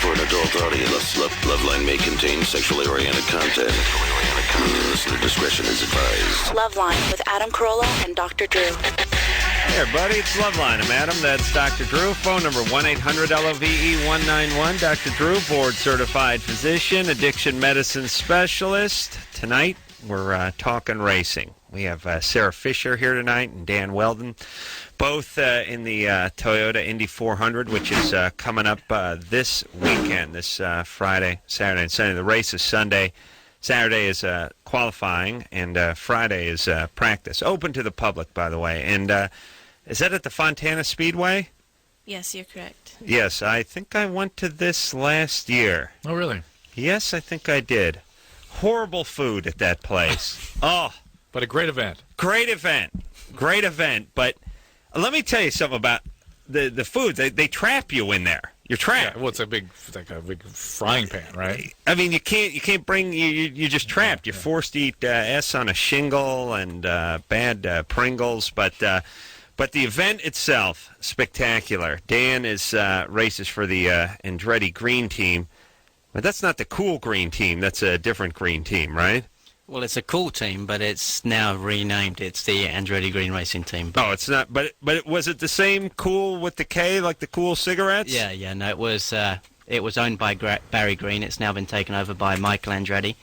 for an adult audience. Loveline may contain sexually oriented content. Listener discretion is advised. Loveline with Adam Carolla and Dr. Drew. Hey, everybody, it's Loveline. I'm Adam. That's Dr. Drew. Phone number 1-800-LOVE-191. Dr. Drew, board-certified physician, addiction medicine specialist. Tonight, we're talking racing. We have Sarah Fisher here tonight and Dan Wheldon, both in the Toyota Indy 400, which is coming up this weekend, this Friday, Saturday, and Sunday. The race is Sunday. Saturday is qualifying, and Friday is practice. Open to the public, by the way. And is that at the Fontana Speedway? Yes, you're correct. Yes, I think I went to this last year. Oh, really? Yes, I think I did. Horrible food at that place. Oh. But a great event. Great event. Great event. But let me tell you something about the food. They trap you in there. You're trapped. Yeah, well, it's a big frying pan, right? I mean, you can't bring, you're just trapped. You're forced to eat S on a shingle and bad Pringles. But the event itself, spectacular. Dan is races for the Andretti Green Team. But that's not the cool green team. That's a different green team, right? Well, it's a cool team, but it's now renamed. It's the Andretti Green Racing Team. Oh, it's not. But was it the same cool with the K, like the cool cigarettes? Yeah. No, it was owned by Barry Green. It's now been taken over by Michael Andretti,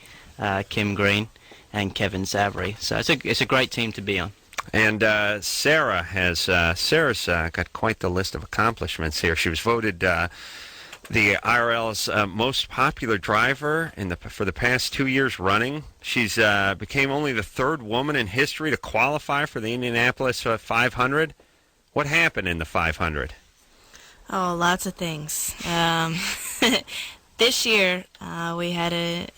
Kim Green, and Kevin Savary. So it's a great team to be on. And Sarah's got quite the list of accomplishments here. She was voted the IRL's most popular driver for the past 2 years running. She's became only the third woman in history to qualify for the Indianapolis 500. What happened in the 500? Oh, lots of things. This year, we had a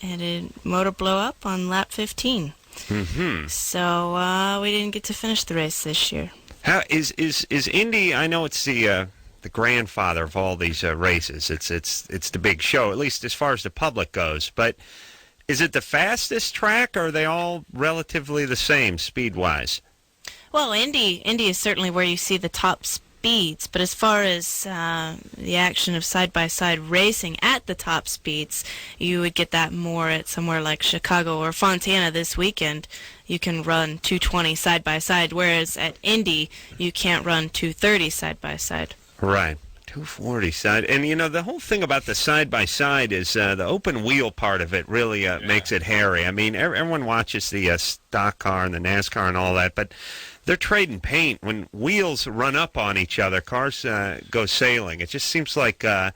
motor blow up on lap 15. Mm-hmm. So we didn't get to finish the race this year. How is Indy? I know it's the grandfather of all these races. It's the big show, at least as far as the public goes. But is it the fastest track, or are they all relatively the same speed-wise? Well, Indy is certainly where you see the top speeds, but as far as the action of side-by-side racing at the top speeds, you would get that more at somewhere like Chicago or Fontana this weekend. You can run 220 side-by-side, whereas at Indy, you can't run 230 side-by-side. Right. 240 side. And, the whole thing about the side-by-side is the open wheel part of it really makes it hairy. I mean, everyone watches the stock car and the NASCAR and all that, but they're trading paint. When wheels run up on each other, cars go sailing. It just seems like an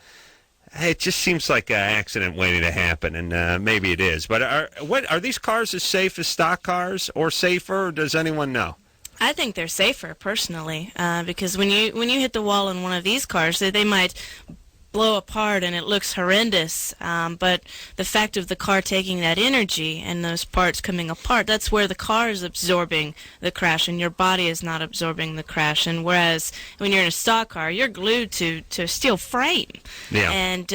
accident waiting to happen, and maybe it is. But are these cars as safe as stock cars, or safer, or does anyone know? I think they're safer, personally, because when you hit the wall in one of these cars, they might blow apart and it looks horrendous, but the fact of the car taking that energy and those parts coming apart, that's where the car is absorbing the crash and your body is not absorbing the crash. And whereas when you're in a stock car, you're glued to a steel frame. Yeah. And,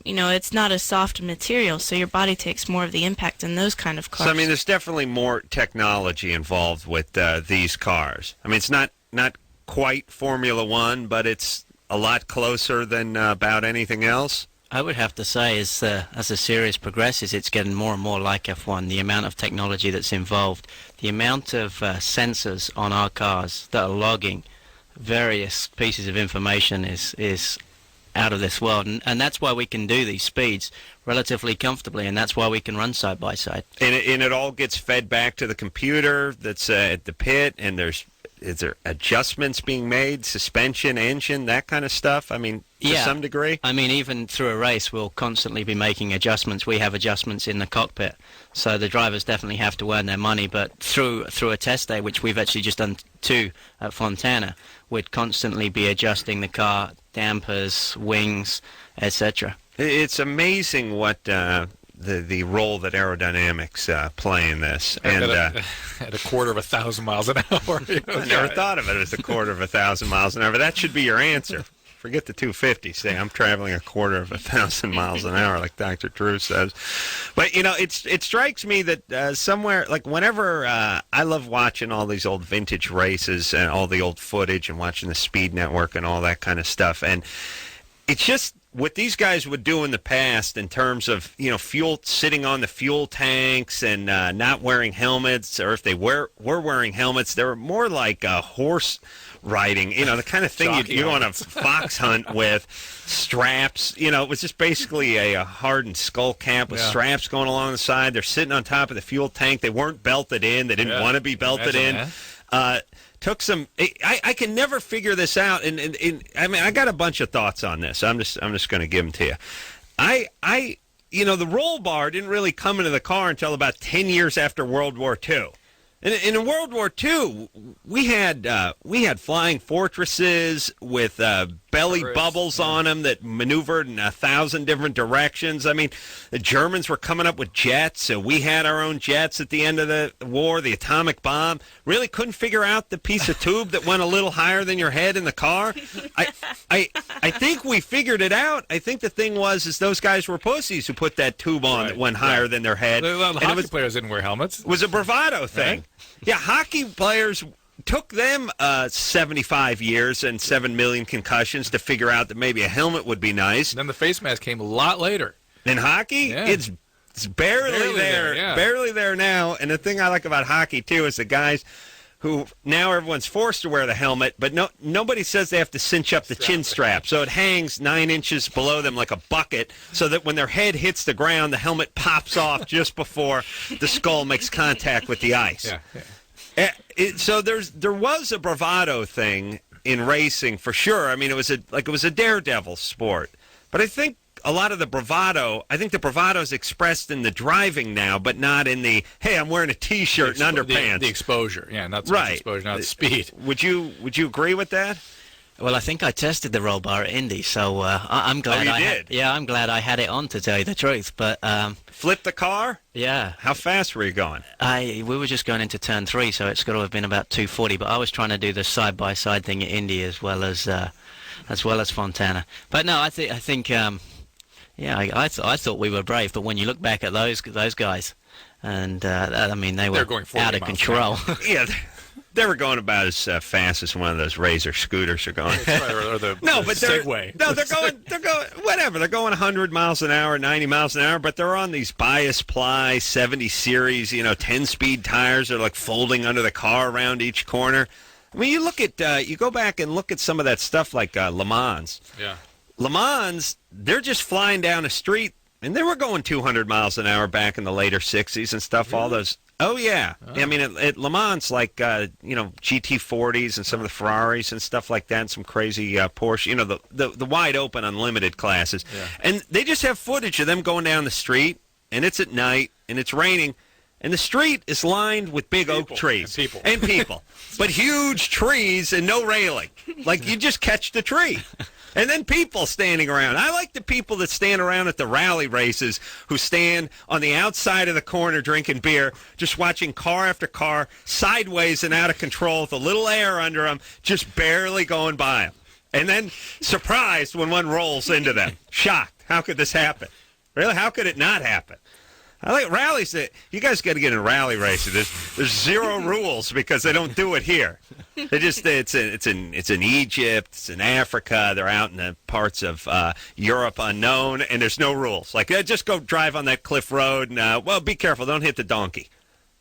it's not a soft material, so your body takes more of the impact in those kind of cars. So, I mean, there's definitely more technology involved with these cars. I mean, it's not quite Formula One, but it's a lot closer than about anything else? I would have to say, as the series progresses, it's getting more and more like F1. The amount of technology that's involved, the amount of sensors on our cars that are logging various pieces of information is out of this world. And that's why we can do these speeds relatively comfortably, and that's why we can run side by side. And it all gets fed back to the computer that's at the pit, and is there adjustments being made, suspension, engine, that kind of stuff? I mean, to some degree? I mean, even through a race, we'll constantly be making adjustments. We have adjustments in the cockpit, so the drivers definitely have to earn their money. But through a test day, which we've actually just done 2 at Fontana, we'd constantly be adjusting the car, dampers, wings, etc. It's amazing what the role that aerodynamics play in this. And at a quarter of 1,000 miles an hour. I never thought of it as a quarter of 1,000 miles an hour. That should be your answer. Forget the 250. Say, I'm traveling a quarter of 1,000 miles an hour, like Dr. Drew says. But, it strikes me that somewhere, like whenever I love watching all these old vintage races and all the old footage and watching the Speed Network and all that kind of stuff. And it's just what these guys would do in the past in terms of, fuel, sitting on the fuel tanks and not wearing helmets, or if they were wearing helmets, they were more like horse riding, the kind of thing you go on a fox hunt with, straps. It was just basically a hardened skull cap with straps going along the side. They're sitting on top of the fuel tank. They weren't belted in. They didn't want to be belted in. Took some. I can never figure this out, and I got a bunch of thoughts on this. I'm just going to give them to you. The roll bar didn't really come into the car until about 10 years after World War II. And in World War II, we had flying fortresses with belly bubbles on them that maneuvered in 1,000 different directions. I mean, the Germans were coming up with jets, so we had our own jets at the end of the war. The atomic bomb. Really couldn't figure out the piece of tube that went a little higher than your head in the car. I think we figured it out. I think the thing is those guys were pussies who put that tube on that went higher than their head. The hockey players didn't wear helmets. It was a bravado thing. Right? Yeah, hockey players took them 75 years and 7 million concussions to figure out that maybe a helmet would be nice. And then the face mask came a lot later. In hockey, it's barely there. Barely there now. And the thing I like about hockey, too, is the guys who now everyone's forced to wear the helmet, but nobody says they have to cinch up the chin strap. So it hangs 9 inches below them like a bucket so that when their head hits the ground, the helmet pops off just before the skull makes contact with the ice. So there was a bravado thing in racing for sure. I mean, it was a daredevil sport. But I think a lot of the bravado is expressed in the driving now, but not in the, hey, I'm wearing a T-shirt and underpants. The exposure, not so much exposure, not the speed. Would you agree with that? Well, I think I tested the roll bar at Indy, so I'm glad I'm glad I had it on, to tell you the truth. But flip the car? Yeah. How fast were you going? We were just going into turn 3, so it's got to have been about 240. But I was trying to do the side-by-side thing at Indy as well as Fontana. But no, I think. I thought we were brave, but when you look back at those guys, and they were going out of control. Yeah, they were going about as fast as one of those Razor scooters are going. Or the Segway. They're going whatever. They're going 100 miles an hour, 90 miles an hour, but they're on these bias ply 70 series, 10-speed tires. They're like folding under the car around each corner. I mean, you go back and look at some of that stuff like Le Mans. Yeah. Le Mans, they're just flying down a street, and they were going 200 miles an hour back in the later 60s and stuff. Really? All those. Oh, yeah. Oh. I mean, at Le Mans, like, GT40s and some of the Ferraris and stuff like that, and some crazy Porsche, the wide-open unlimited classes. Yeah. And they just have footage of them going down the street, and it's at night, and it's raining, and the street is lined with big oak trees. And people. But huge trees and no railing. Like, you just catch the tree. And then people standing around. I like the people that stand around at the rally races who stand on the outside of the corner drinking beer, just watching car after car, sideways and out of control with a little air under them, just barely going by them. And then surprised when one rolls into them. Shocked. How could this happen? Really? How could it not happen? I like rallies. You guys got to get in rally racing. There's zero rules because they don't do it here. They just it's in Egypt, it's in Africa. They're out in the parts of Europe unknown, and there's no rules. Like just go drive on that cliff road, and be careful, don't hit the donkey.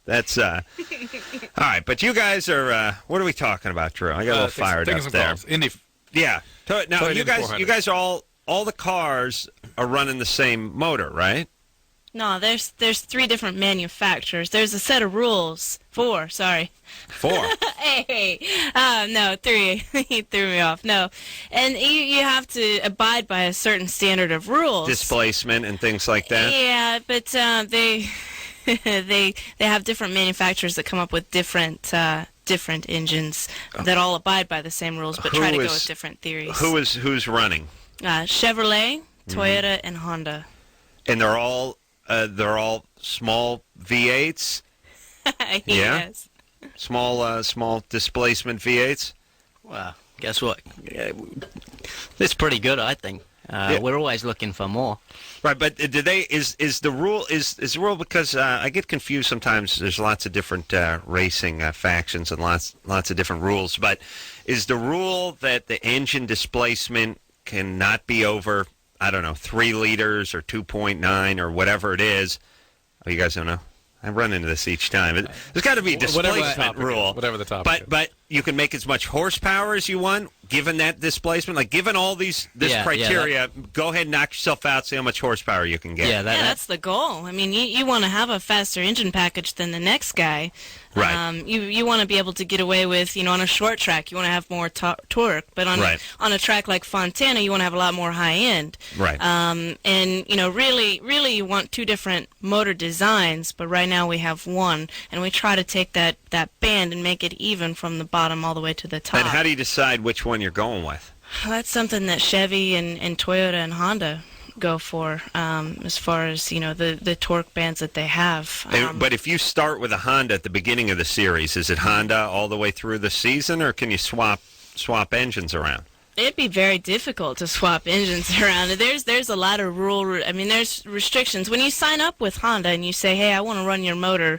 That's all right. But you guys are what are we talking about, Drew? I got a little fired up there. Indy. Yeah. Now you guys are all the cars are running the same motor, right? No, there's 3 different manufacturers. There's a set of rules. 4, sorry. 4? Hey. No, 3. He threw me off. No. And you have to abide by a certain standard of rules. Displacement and things like that? Yeah, but they have different manufacturers that come up with different engines that all abide by the same rules but try to go with different theories. Who's running? Chevrolet, Toyota, and Honda. And they're all small V8s. Yes. Small displacement V8s. Well, guess what? It's pretty good, I think. We're always looking for more. Right, but is the rule because I get confused sometimes. There's lots of different racing factions and lots of different rules. But is the rule that the engine displacement cannot be over I don't know, 3 liters or 2.9 or whatever it is. Oh, you guys don't know? I run into this each time. There's got to be a displacement rule. Whatever the topic is. But you can make as much horsepower as you want, given that displacement. Like, given all this criteria, go ahead and knock yourself out, see how much horsepower you can get. Yeah, that's the goal. I mean, you want to have a faster engine package than the next guy. Right. You want to be able to get away with, on a short track, you want to have more torque. But on a track like Fontana, you want to have a lot more high end. Right. And, really you want 2 different motor designs, but right now we have one. And we try to take that band and make it even from the bottom all the way to the top. And how do you decide which one you're going with? That's something that Chevy and Toyota and Honda go for, as far as the torque bands that they have. But if you start with a Honda at the beginning of the series, is it Honda all the way through the season, or can you swap engines around? It'd be very difficult to swap engines around. There's a lot of there's restrictions. When you sign up with Honda and you say, hey, I want to run your motor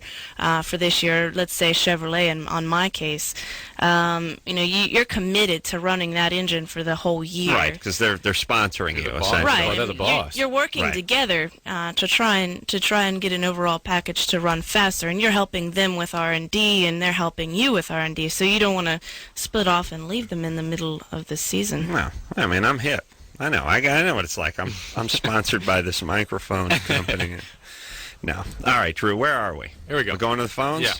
for this year, let's say Chevrolet on my case, you're committed to running that engine for the whole year. Right, because they're sponsoring you, essentially. Right. They're the boss. You're working together to try and get an overall package to run faster, and you're helping them with R&D, and they're helping you with R&D, so you don't want to split off and leave them in the middle of the season. Well, I mean, I'm hip. I know. I know what it's like. I'm sponsored by this microphone company. No. All right, Drew, where are we? Here we go. We're going to the phones? Yeah.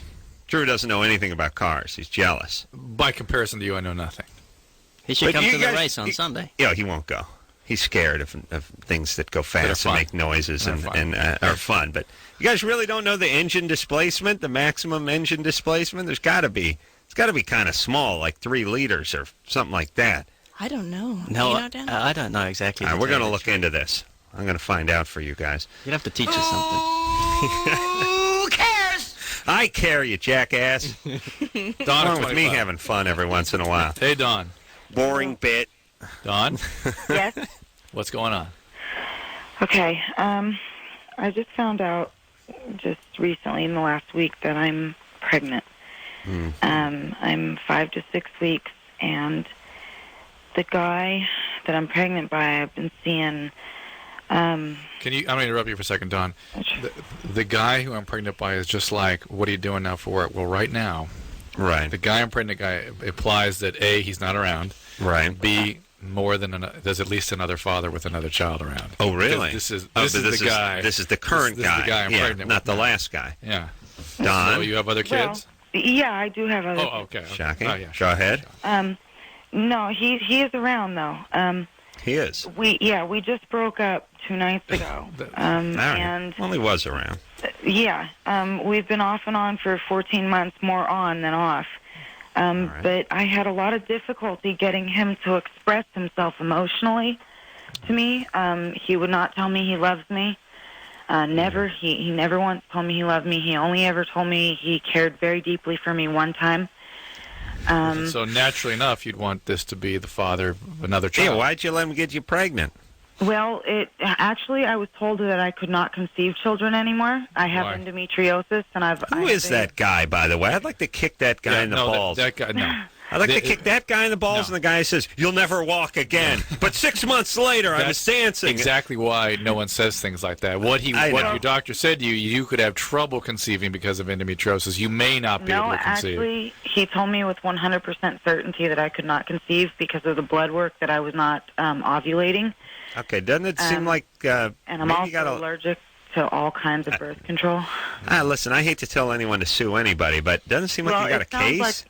Drew doesn't know anything about cars. He's jealous. By comparison to you, I know nothing. He should come to the race on Sunday. Yeah, he won't go. He's scared of things that go fast and make noises and are fun. But you guys really don't know the engine displacement, the maximum engine displacement? It's got to be kind of small, like 3 liters or something like that. I don't know. No, you know, Dan? I don't know exactly. All right, we're going to look into this. I'm going to find out for you guys. You'd have to teach us something. Who cares? I care, you jackass. Don, along with me having fun every once in a while. Hey, Don. Boring bit. Don? Yes? What's going on? Okay. I just found out just recently in the last week that I'm pregnant. I'm 5 to 6 weeks, and the guy that I'm pregnant by, I've been seeing. I'm going to interrupt you for a second, Don. The guy who I'm pregnant by is just like, what are you doing now for work? Well, right now, the guy I'm pregnant by implies that A, he's not around. Right. B, there's at least another father with another child around. Oh, really? This is the guy. This is the current guy. This is the guy I'm pregnant not with. The last guy. Yeah. Don? So you have other kids? Well, yeah, I do have other. Oh, okay. Shocking. Oh, yeah. Go ahead. No, he is around though. He is. We just broke up 2 nights ago. And well, he was around. We've been off and on for 14 months, more on than off. Right. But I had a lot of difficulty getting him to express himself emotionally to me. He would not tell me he loves me. Never. He never once told me he loved me. He only ever told me he cared very deeply for me one time. So naturally enough, you'd want this to be the father of another child. Yeah, why'd you let him get you pregnant? Well, I was told that I could not conceive children anymore. I have endometriosis, and Who is that guy, by the way? I'd like to kick that guy in the balls. That guy, no. I'd like to kick that guy in the balls, and the guy says, "You'll never walk again." But 6 months later, I was dancing. Exactly why no one says things like that. What your doctor said to you, you could have trouble conceiving because of endometriosis. You may not be able to conceive. No, actually, he told me with 100% certainty that I could not conceive because of the blood work that I was not ovulating. Okay, doesn't it seem like and I'm also allergic to all kinds of birth control. Listen, I hate to tell anyone to sue anybody, but doesn't it seem like you got a case?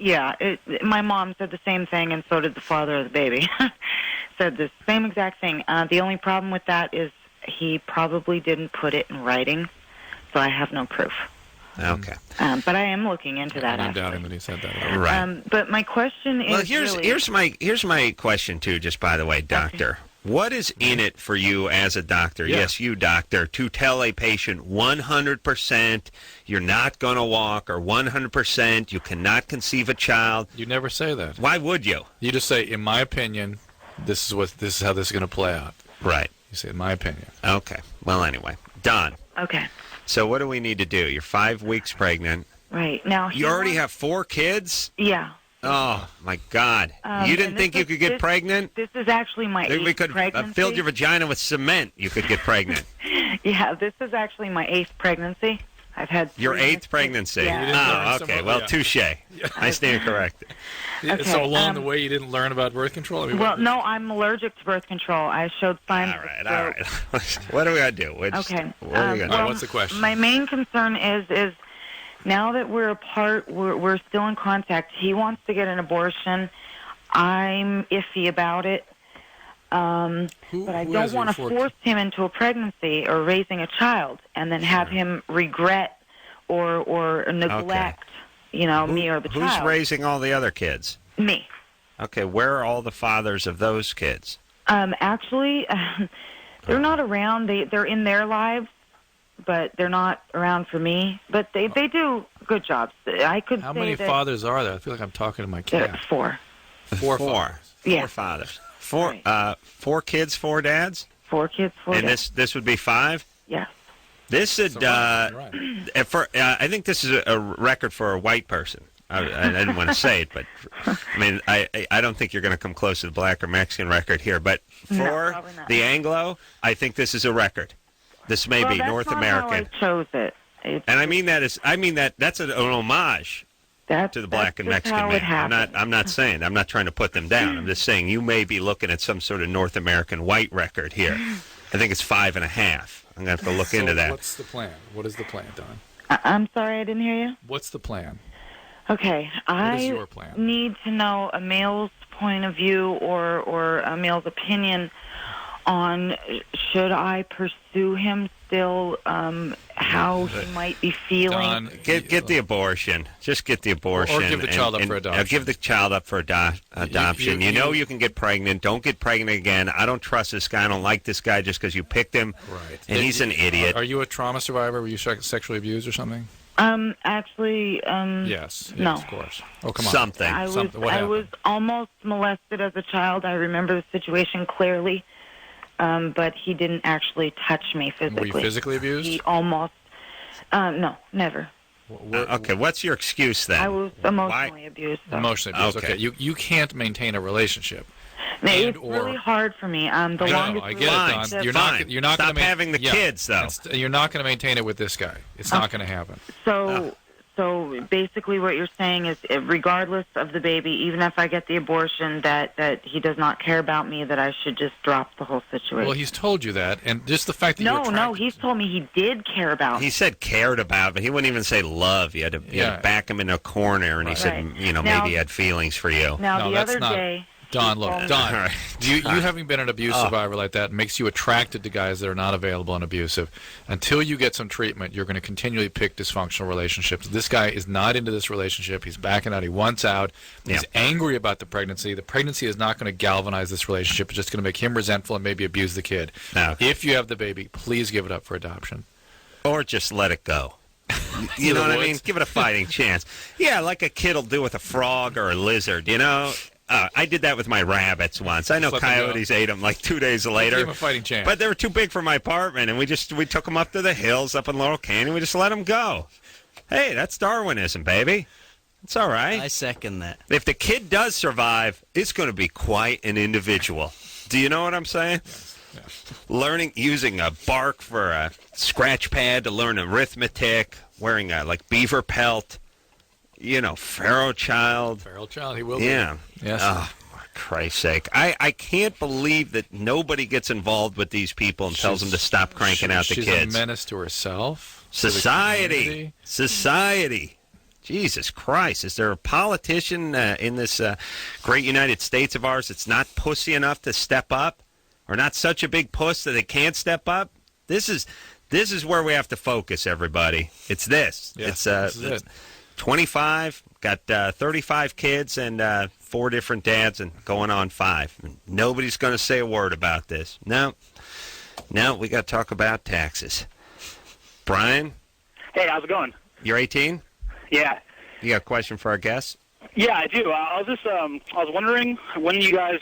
My mom said the same thing, and so did the father of the baby. Said the same exact thing. The only problem with that is he probably didn't put it in writing, so I have no proof. Okay. But I am looking into that. I'm doubting that he said that. Right. But my question is here's my question too. Just by the way, doctor. Okay. What is in it for you as a doctor, yes, you doctor, to tell a patient 100% you're not going to walk, or 100% you cannot conceive a child? You never say that. Why would you? You just say, in my opinion, this is how this is going to play out. Right. You say, in my opinion. Okay. Well, anyway, Don. Okay. So what do we need to do? You're 5 weeks pregnant. Right. Now you already have 4 kids? Yeah. Oh, my God. You didn't think you could get pregnant? This is actually my 8th pregnancy. We could fill your vagina with cement. You could get pregnant. Yeah, this is actually my 8th pregnancy. I've had your 8th pregnancy? Yeah. Oh, okay. Well, touche. I stand corrected. Okay, so along the way, you didn't learn about birth control? I mean, no, I'm allergic to birth control. I showed signs. All right. What do we got to do? Okay. What's the question? My main concern is now that we're apart, we're still in contact. He wants to get an abortion. I'm iffy about it. But I don't want to force him into a pregnancy or raising a child and then have him regret or neglect, me or the child. Who's raising all the other kids? Me. Okay, where are all the fathers of those kids? Actually, they're not around. They're in their lives, but they're not around for me. But they do good jobs. I could How say many that fathers are there? I feel like I'm talking to my cat. 4. Four fathers. Yeah. 4 fathers. 4 kids, 4 dads? 4 kids, 4 dads. And this would be 5? Yeah. This would, I think this is a record for a white person. I didn't want to say it, but I mean, I don't think you're going to come close to the black or Mexican record here. But for the Anglo, I think this is a record. This may be North American. How I chose it. And I mean that's an homage to the black and Mexican man. I'm not saying. I'm not trying to put them down. I'm just saying you may be looking at some sort of North American white record here. I think it's 5.5. I'm going to have to look into that. What's the plan? What is the plan, Don? I'm sorry, I didn't hear you. What's the plan? Okay, what is your plan? Need to know a male's point of view or a male's opinion on should I pursue him still, how he might be feeling. Don, get the abortion. Just get the abortion. Or give the child up for adoption. Give the child up for adoption. You know you can get pregnant. Don't get pregnant again. I don't trust this guy. I don't like this guy just because you picked him. Right. And he's an idiot. Are you a trauma survivor? Were you sexually abused or something? Actually, yes, no. Of course. Oh, come on. Something. I was almost molested as a child. I remember the situation clearly. But he didn't actually touch me physically. Were you physically abused? He almost, no, never. Okay, what's your excuse then? I was emotionally abused. So. Emotionally abused, okay. You can't maintain a relationship. It's really hard for me. I get it, Don. You're not going to stop having the kids, though. You're not going to maintain it with this guy. It's not going to happen. So basically what you're saying is regardless of the baby, even if I get the abortion, that he does not care about me, that I should just drop the whole situation. Well, he's told you that, and just the fact that No, he's told me he did care about me. He said cared about, but he wouldn't even say love. You had to back him in a corner, and he said, maybe he had feelings for you. Now, the other day... Don, look, Don, you having been an abuse survivor like that makes you attracted to guys that are not available and abusive. Until you get some treatment, you're going to continually pick dysfunctional relationships. This guy is not into this relationship. He's backing out. He wants out. He's angry about the pregnancy. The pregnancy is not going to galvanize this relationship. It's just going to make him resentful and maybe abuse the kid. Now, if you have the baby, please give it up for adoption. Or just let it go. You know what I mean? Give it a fighting chance. Yeah, like a kid will do with a frog or a lizard, I did that with my rabbits once. I know coyotes ate them like 2 days later. Give them a fighting chance. But they were too big for my apartment, and we took them up to the hills up in Laurel Canyon. We just let them go. Hey, that's Darwinism, baby. It's all right. I second that. If the kid does survive, it's going to be quite an individual. Do you know what I'm saying? Yes. Using a bark for a scratch pad to learn arithmetic, wearing a beaver pelt. Pharaoh child. Feral child, he will be. Yeah. Yes. Oh, for Christ's sake. I can't believe that nobody gets involved with these people and tells them to stop cranking out the kids. She's a menace to herself. Society. Jesus Christ. Is there a politician in this great United States of ours that's not pussy enough to step up? Or not such a big puss that they can't step up? This is where we have to focus, everybody. It's this. Yes, this is it. 25, got 35 kids and 4 different dads and going on 5. Nobody's going to say a word about this. No, we got to talk about taxes. Brian? Hey, how's it going? You're 18? Yeah. You got a question for our guests? Yeah, I do. I was wondering when you guys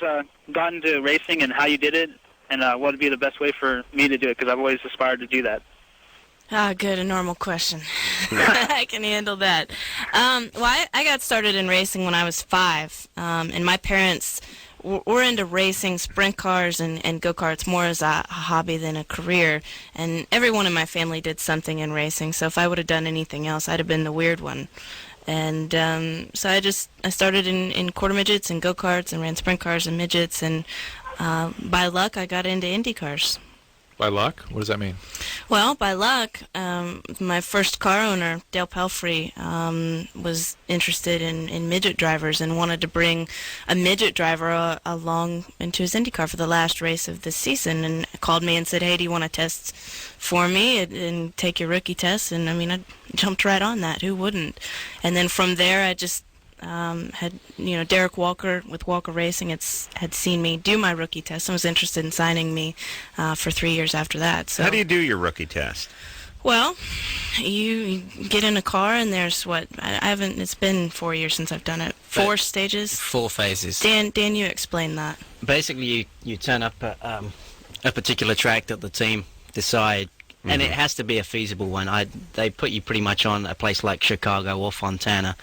got into racing and how you did it and what would be the best way for me to do it because I've always aspired to do that. Good, a normal question. I can handle that. Well, I got started in racing when I was 5, and my parents were into racing, sprint cars, and go-karts more as a hobby than a career. And everyone in my family did something in racing, so if I would have done anything else, I'd have been the weird one. And so I started in quarter midgets and go-karts and ran sprint cars and midgets, and by luck, I got into Indy cars. By luck? What does that mean? Well, by luck, my first car owner, Dale Pelfrey, was interested in midget drivers and wanted to bring a midget driver along into his IndyCar for the last race of the season, and called me and said, hey, do you want to test for me and take your rookie test? And, I mean, I jumped right on that. Who wouldn't? And then from there, I just had, Derek Walker with Walker Racing had seen me do my rookie test and was interested in signing me for 3 years after that. So how do you do your rookie test? Well, you get in a car and there's it's been 4 years since I've done it. 4 stages? 4 phases. Dan, you explain that. Basically, you turn up at a particular track that the team decide, and it has to be a feasible one. They put you pretty much on a place like Chicago or Fontana,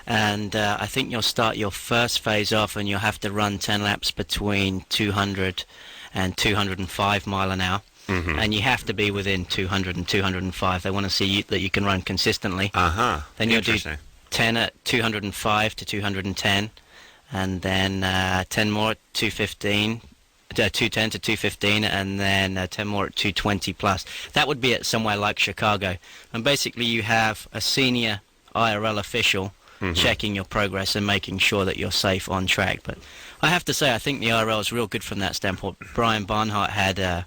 and I think you'll start your first phase off and you'll have to run 10 laps between 200 and 205 mile an hour, and you have to be within 200 and 205. They want to see that you can run consistently. Then you'll do 10 at 205 to 210, and then 10 more at 215. 210 to 215, and then 10 more at 220 plus. That would be at somewhere like Chicago. And basically you have a senior IRL official checking your progress and making sure that you're safe on track. But I have to say, I think the IRL is real good from that standpoint. Brian Barnhart had, there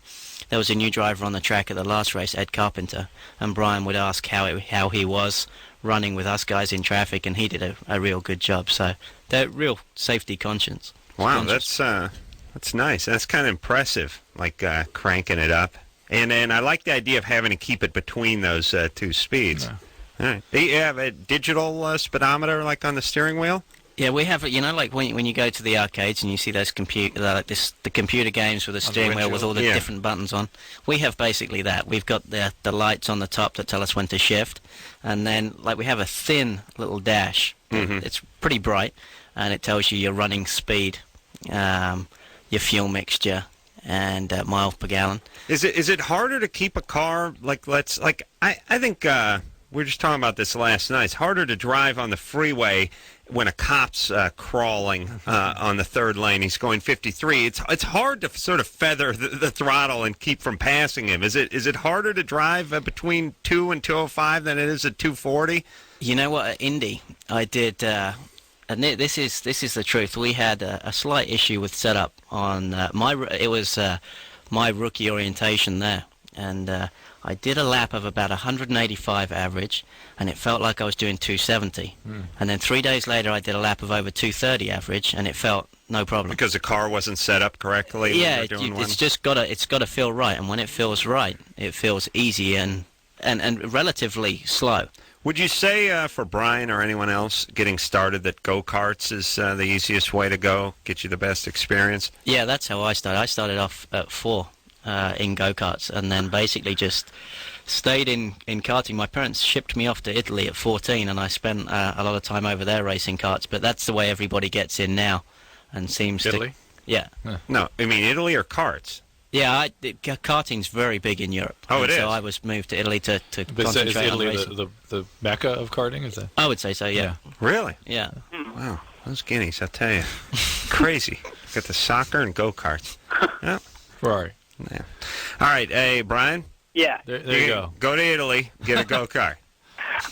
was a new driver on the track at the last race, Ed Carpenter, and Brian would ask how he was running with us guys in traffic, and he did a real good job. So they're real safety conscious. Wow, that's nice. That's kind of impressive, like cranking it up. And I like the idea of having to keep it between those 2 speeds. All right. Do you have a digital speedometer like on the steering wheel? Yeah, we have, like when you go to the arcades and you see those the computer games with a steering wheel with all the different buttons on. We have basically that. We've got the lights on the top that tell us when to shift, and then we have a thin little dash. It's pretty bright, and it tells you your running speed, your fuel mixture, and miles per gallon. Is it harder to keep a car I think we were just talking about this last night. It's harder to drive on the freeway when a cop's crawling on the 3rd lane. He's going 53. It's hard to sort of feather the throttle and keep from passing him. Is it harder to drive between 2 and 205 than it is at 240? You know what? At Indy, I did. And this is the truth. We had a slight issue with setup on my rookie orientation there, and I did a lap of about 185 average, and it felt like I was doing 270. And then 3 days later, I did a lap of over 230 average, and it felt no problem because the car wasn't set up correctly. Yeah, it's just gotta feel right, and when it feels right, it feels easy and relatively slow. Would you say for Brian or anyone else getting started that go-karts is the easiest way to go, get you the best experience? Yeah, that's how I started. I started off at 4 in go-karts, and then basically just stayed in karting. My parents shipped me off to Italy at 14, and I spent a lot of time over there racing karts, but that's the way everybody gets in now and seems Italy? to... Yeah. No, I mean Italy or karts? Yeah, karting's very big in Europe. Oh, it is? So I was moved to Italy to concentrate is Italy on racing. the mecca of karting? Is that? I would say so, yeah. Really? Yeah. Wow, those guineas, I'll tell you. Crazy. Got the soccer and go-karts. Yeah. Ferrari. Yeah. All right, hey, Brian? Yeah. There you go. Go to Italy, get a go-kart.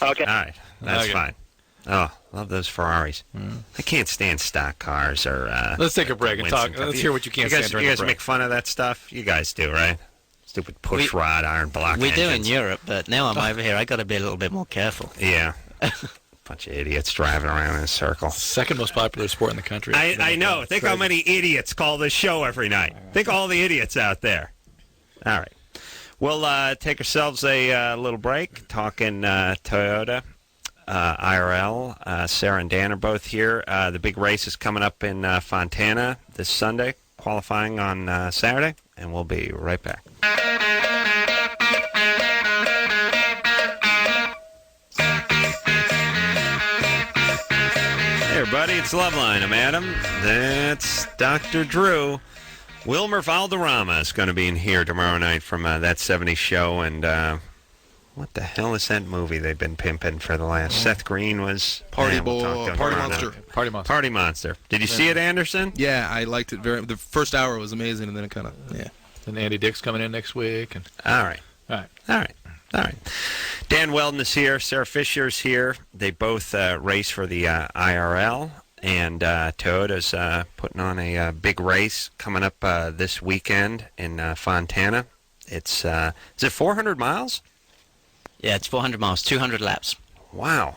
Okay. All right, that's fine. Oh, love those Ferraris. I can't stand stock cars or... Let's take a break and talk. Let's hear what you can't stand during You the guys break. make fun of that stuff? You guys do, right? Stupid push rod, iron block We engines. do in Europe, but now I'm over here, I got to be a little bit more careful. Yeah. Bunch of idiots driving around in a circle. Second most popular sport in the country. I know. Think how many idiots call this show every night. Think all the idiots out there. All right. We'll take ourselves a little break, talking Toyota, IRL. Sarah and Dan are both here. The big race is coming up in Fontana this Sunday, qualifying on Saturday, and we'll be right back. It's Loveline. I'm Adam. That's Dr. Drew. Wilmer Valderrama is going to be in here tomorrow night from That 70s Show. And what the hell is that movie they've been pimping for the last... Seth Green was... Party Monster. Party Monster. Did you see it, Anderson? Yeah, I liked it very... The first hour was amazing, and then it kind of... Yeah. And Andy Dick's coming in next week. And... All right. Dan Wheldon is here. Sarah Fisher's here. They both race for the IRL. And Toyota's putting on a big race coming up this weekend in Fontana. It's is it 400 miles? Yeah, it's 400 miles, 200 laps. Wow.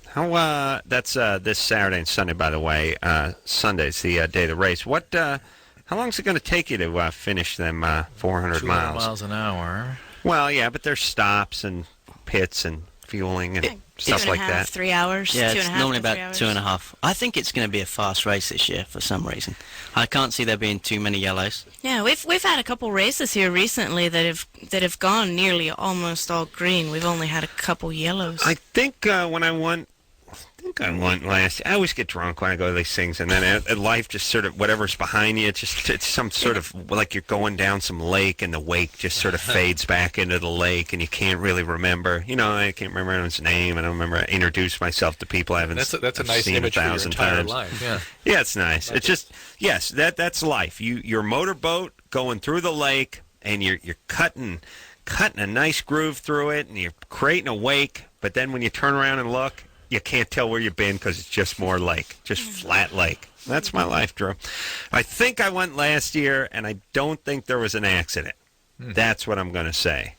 How that's this Saturday and Sunday, by the way. Sunday's the day of the race. What? How long is it going to take you to finish them 400 200 miles? miles an hour. Well, yeah, but there's stops and pits and fueling and stuff like that. 3 hours. Yeah, 2.5 it's normally to 3 about hours. 2.5. I think it's going to be a fast race this year for some reason. I can't see there being too many yellows. Yeah, we've had a couple races here recently that have gone nearly almost all green. We've only had a couple yellows. I think when I won last. I always get drunk when I go to these things, and then life just sort of whatever's behind you. It's some sort of like you're going down some lake, and the wake just sort of fades back into the lake, and you can't really remember. You know, I can't remember anyone's name. I don't remember. I introduced myself to people I haven't. That's a nice seen image for your 1,000 entire times. life. Yeah. Yeah, it's nice. It's just that's life. Your motorboat going through the lake, and you're cutting a nice groove through it, and you're creating a wake. But then when you turn around and look, you can't tell where you've been because it's just more lake, just flat lake. That's my life, Drew. I think I went last year, and I don't think there was an accident. That's what I'm going to say.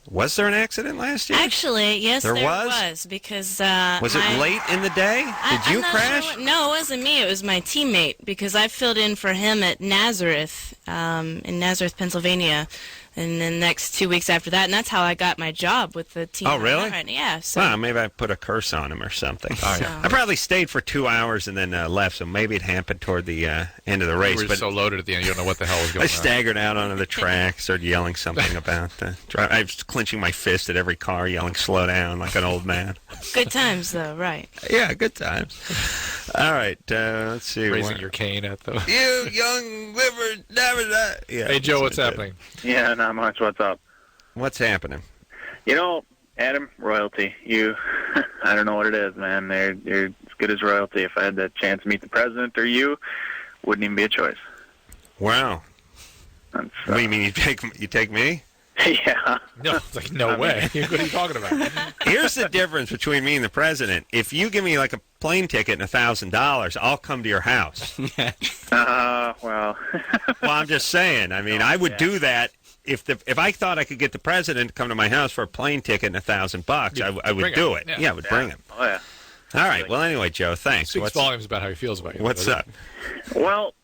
Was there an accident last year? Actually, yes, there was? was because... was it late in the day? Did you crash? No, it wasn't me. It was my teammate because I filled in for him at Nazareth, in Nazareth, Pennsylvania. And then next 2 weeks after that, and that's how I got my job with the team. Oh, really? Yeah. So. Well, maybe I put a curse on him or something. Oh, yeah. I probably stayed for 2 hours and then left, so maybe it happened toward the end of the race. You were but so loaded at the end, you don't know what the hell was going I on. staggered out onto the track, started yelling something about I was clenching my fist at every car, yelling, slow down, like an old man. Good times, though, right? Yeah, good times. All right, let's see. Raising your cane at the... You young liver, never die. Yeah, hey, Joe, what's happening? Yeah, not much. What's up? What's happening? You know, Adam, royalty. You, I don't know what it is, man. You're as good as royalty. If I had the chance to meet the president or you, wouldn't even be a choice. Wow. That's, what do you mean, you take me? Yeah. No, it's like, no way. What are you talking about? Here's the difference between me and the president. If you give me like a plane ticket and $1,000, I'll come to your house. Well. Well, I'm just saying. I mean, I would do that if I thought I could get the president to come to my house for a plane ticket and $1,000. I would do it. Yeah, I would bring him. Oh yeah. All right. Well, anyway, Joe, thanks. Speaks volumes about how he feels about you. What's up? Well,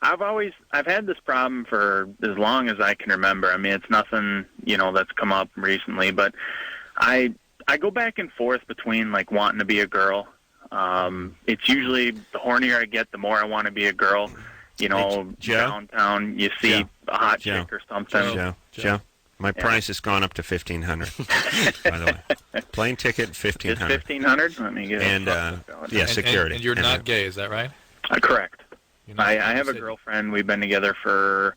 I've had this problem for as long as I can remember. I mean, it's nothing, that's come up recently, but I go back and forth between like wanting to be a girl. It's usually the hornier I get, the more I want to be a girl. Downtown, you see a hot chick or something. Joe. My price has gone up to $1,500. By the way, plane ticket $1,500. It's $1,500. Let me get it. Security. And you're not gay, is that right? Correct. I have a girlfriend. We've been together for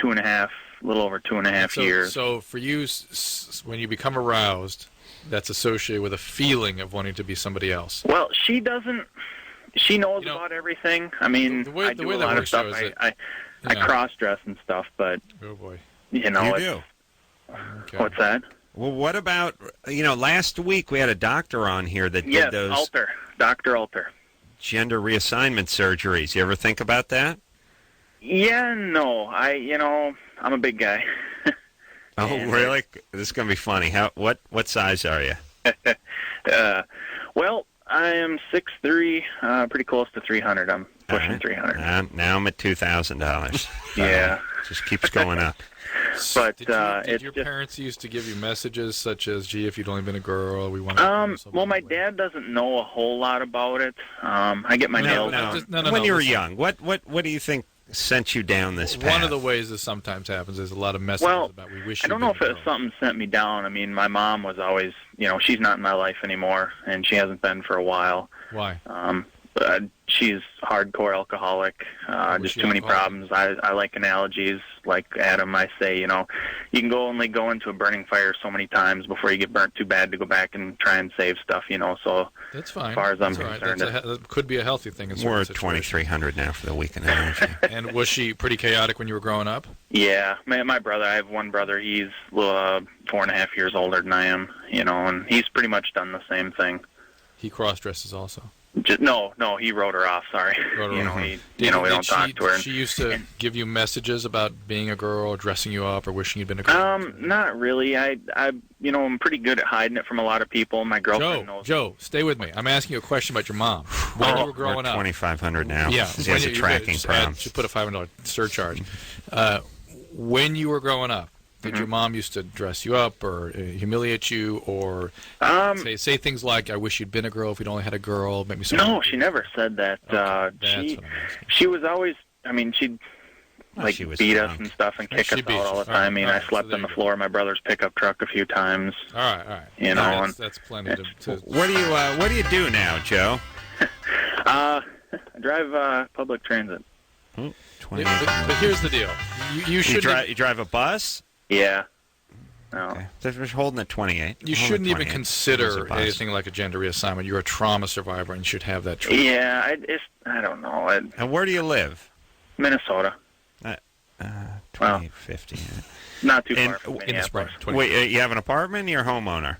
a little over 2.5 years. So for you, when you become aroused, that's associated with a feeling of wanting to be somebody else. Well, she doesn't. She knows about everything. I mean, I do a lot of stuff. I cross-dress and stuff, but... Oh, boy. You do? Okay. What's that? Well, what about, last week we had a doctor on here that did those... Dr. Alter. Gender reassignment surgeries. You ever think about that? Yeah, no. I'm a big guy. Oh, really? This is going to be funny. What size are you? Well, I am 6'3", pretty close to 300. I'm pushing 300. Now I'm at $2,000. Yeah. Just keeps going up. But did your parents used to give you messages such as, "Gee, if you'd only been a girl, we want to..." Well, my dad doesn't know a whole lot about it. I get my nails done. No, when you were young, what do you think sent you down this path? One of the ways this sometimes happens is a lot of messages about we wish. I don't know if it was something sent me down. I mean, my mom was always, she's not in my life anymore, and she hasn't been for a while. Why? She's hardcore alcoholic, just too many alcoholic? problems. I like analogies. Like Adam, I say, you can only go into a burning fire so many times before you get burnt too bad to go back and try and save stuff, so that's fine. As far as I'm That's concerned. that could be a healthy thing. We're at 2,300 now for the weekend energy. And was she pretty chaotic when you were growing up? Yeah, my brother, I have one brother, he's 4.5 years older than I am, and he's pretty much done the same thing. He cross-dresses also? No, he wrote her off, sorry. Wrote her off. We don't talk to her. She used to give you messages about being a girl or dressing you up or wishing you'd been a girl? Not really. I'm pretty good at hiding it from a lot of people. My girlfriend knows. Joe, stay with me. I'm asking you a question about your mom. When you were growing up. 2,500 now. Yeah. She has a tracking problem. She put a $500 surcharge. When you were growing up, did your mom used to dress you up or humiliate you or say things like, I wish you'd been a girl if we'd only had a girl? Make me No, she never said that. Okay. She was always, she'd beat us and stuff and kick us out all the time. I slept on the floor of my brother's pickup truck a few times. All right. That's plenty to... What do you do now, Joe? I drive public transit. But here's the deal. You drive a bus? Yeah. No. Okay. They're holding at 28. You shouldn't even consider anything like a gender reassignment. You're a trauma survivor and you should have that treatment. Yeah, I don't know. And where do you live? Minnesota. 2050. Not too far from in the spring. Wait, you have an apartment or you're a homeowner?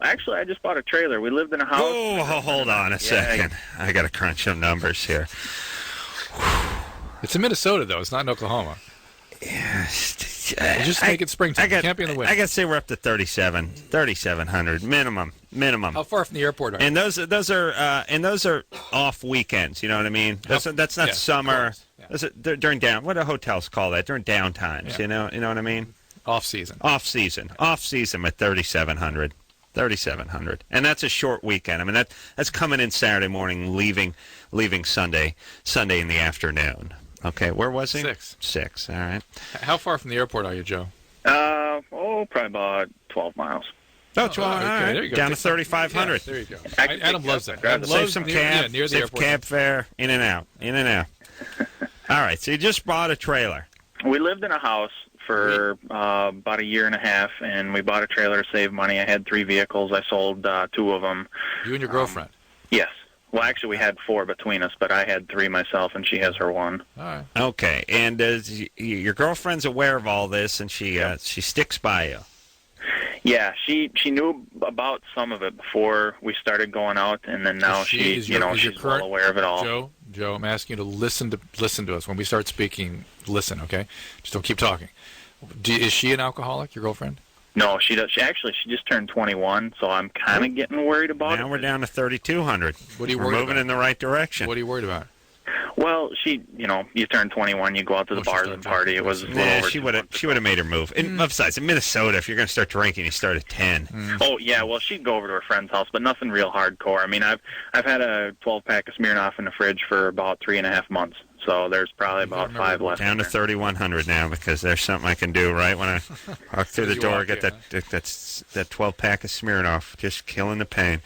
Actually, I just bought a trailer. We lived in a house. Oh, hold on a second. I got to crunch some numbers here. It's in Minnesota, though. It's not in Oklahoma. Yes. Just make it springtime. You can't be in the winter. I got to say we're up to 3,700 minimum. How far from the airport are you? And those are off weekends. You know what I mean? That's not summer. Yeah. They're during what do hotels call that? During down times. Yeah. You know what I mean? Off season at 3,700. 3,700, and that's a short weekend. That's coming in Saturday morning, leaving Sunday in the afternoon. Okay, where was he? 6. All right. How far from the airport are you, Joe? Probably about 12 miles. Oh, 12. All right. There you go. Down to 3,500. Yeah, there you go. Adam loves that. Save some cab. Near the save airport. Cab fare. In and out. All right. So you just bought a trailer. We lived in a house for about a year and a half, and we bought a trailer to save money. I had 3 vehicles. I sold 2 of them. You and your girlfriend? Yes. Well, actually, we had 4 between us, but I had 3 myself, and she has her 1. All right. Okay. And your girlfriend's aware of all this, and she sticks by you. Yeah, she knew about some of it before we started going out, and then now she's well aware of it all. Joe, I'm asking you to listen to us when we start speaking. Listen, okay? Just don't keep talking. Is she an alcoholic, your girlfriend? No, she does. She just turned 21, so I'm kind of getting worried about it. Now we're down to 3,200. What are you worried about? We're moving in the right direction. What are you worried about? Well, you turn 21, you go out to the bars and party. It was she would have made her move. And besides, in Minnesota, if you're going to start drinking, you start at 10. Oh yeah, well she'd go over to her friend's house, but nothing real hardcore. I've had a 12-pack of Smirnoff in the fridge for about 3.5 months. So there's probably about 5 left. Down to 3,100 now because there's something I can do right when I walk through the door. Get that 12-pack of Smirnoff, just killing the pain.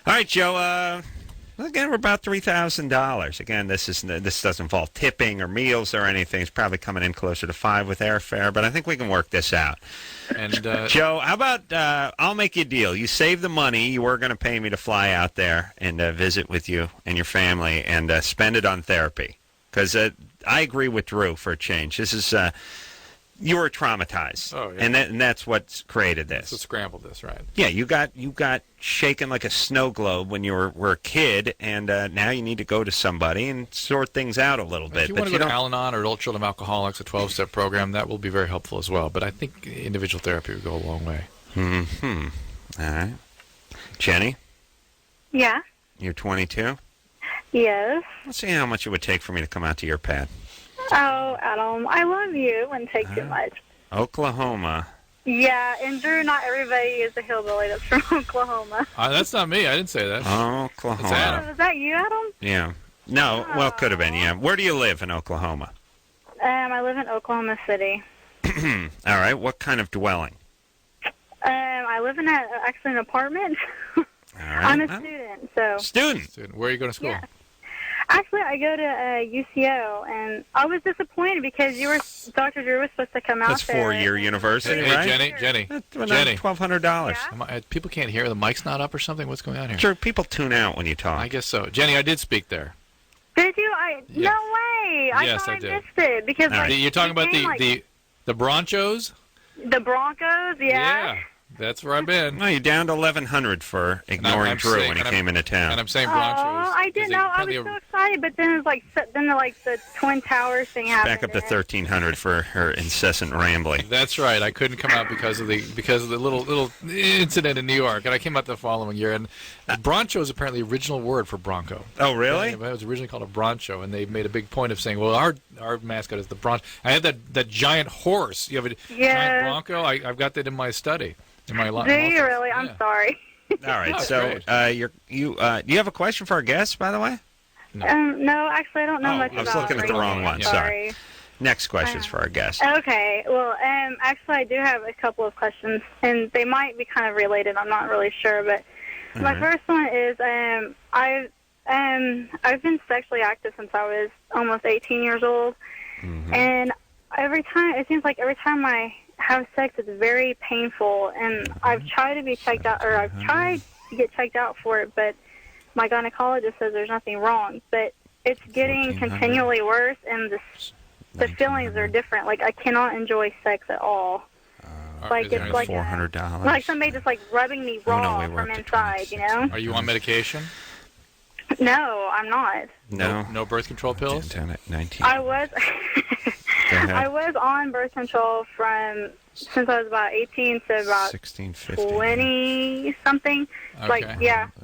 All right, Joe. Again, we're about $3,000. Again, this doesn't involve tipping or meals or anything. It's probably coming in closer to 5 with airfare, but I think we can work this out. And Joe, how about I'll make you a deal. You save the money. You were going to pay me to fly out there and visit with you and your family and spend it on therapy. Because I agree with Drew for a change. This is you were traumatized, and that's what's created this. That's what scrambled this, right? Yeah, you got shaken like a snow globe when you were a kid, and now you need to go to somebody and sort things out a little bit. If you want to go to Al-Anon or Adult Children of Alcoholics, a 12-step program, that will be very helpful as well. But I think individual therapy would go a long way. Mm-hmm. All right. Jenny? Yeah? You're 22? Yes. Let's see how much it would take for me to come out to your pad. Oh, Adam, I love you. It wouldn't take too much. Oklahoma. Yeah, and Drew, not everybody is a hillbilly that's from Oklahoma. That's not me. I didn't say that. Oklahoma. It's Adam. Was that you, Adam? Yeah. No, well, it could have been, yeah. Where do you live in Oklahoma? I live in Oklahoma City. All right. What kind of dwelling? I live in actually an apartment. All right. I'm a student, so. Student. Where are you going to school? Yeah. Actually, I go to UCO, and I was disappointed because Dr. Drew was supposed to come out That's there. 4-year university, Hey, right? Jenny. That's $1,200. People can't hear. The mic's not up or something. What's going on here? Sure, people tune out when you talk. I guess so. Jenny, I did speak there. Did you? Yeah. No way. Yes, I I did. missed it because You're talking about the Bronchos? The Broncos, yeah. That's where I've been. No, you're down to 1,100 for ignoring Drew when he came into town. And I'm saying Bronchos. Oh, I didn't know. I was so excited, but then it was the Twin Towers thing happened. Back up to 1,300 for her incessant rambling. That's right. I couldn't come out because of the little incident in New York, and I came out the following year. And Broncho is apparently the original word for Bronco. Oh, really? Yeah, it was originally called a Broncho, and they made a big point of saying, "Well, our mascot is the Broncho." I had that giant horse. You have a giant Bronco. I've got that in my study. In my Do you really? I'm sorry. All right. So do you have a question for our guest, by the way? No, actually, I don't know much about. I was looking at the wrong one. Sorry. Next question is for our guest. Okay. Well, actually, I do have a couple of questions, and they might be kind of related. I'm not really sure, but my first one is I've been sexually active since I was almost 18 years old, and it seems like every time I have sex, it's very painful, and I've tried to be checked out, or I've tried to get checked out for it, but my gynecologist says there's nothing wrong, but it's getting continually worse, and the feelings are different. Like, I cannot enjoy sex at all. Like, it's like $400. like somebody just like rubbing me raw from inside, you know? Are you on medication? No, I'm not. No birth control pills? Down at 19. I was I was on birth control since I was about 18 to about 20 something. Like,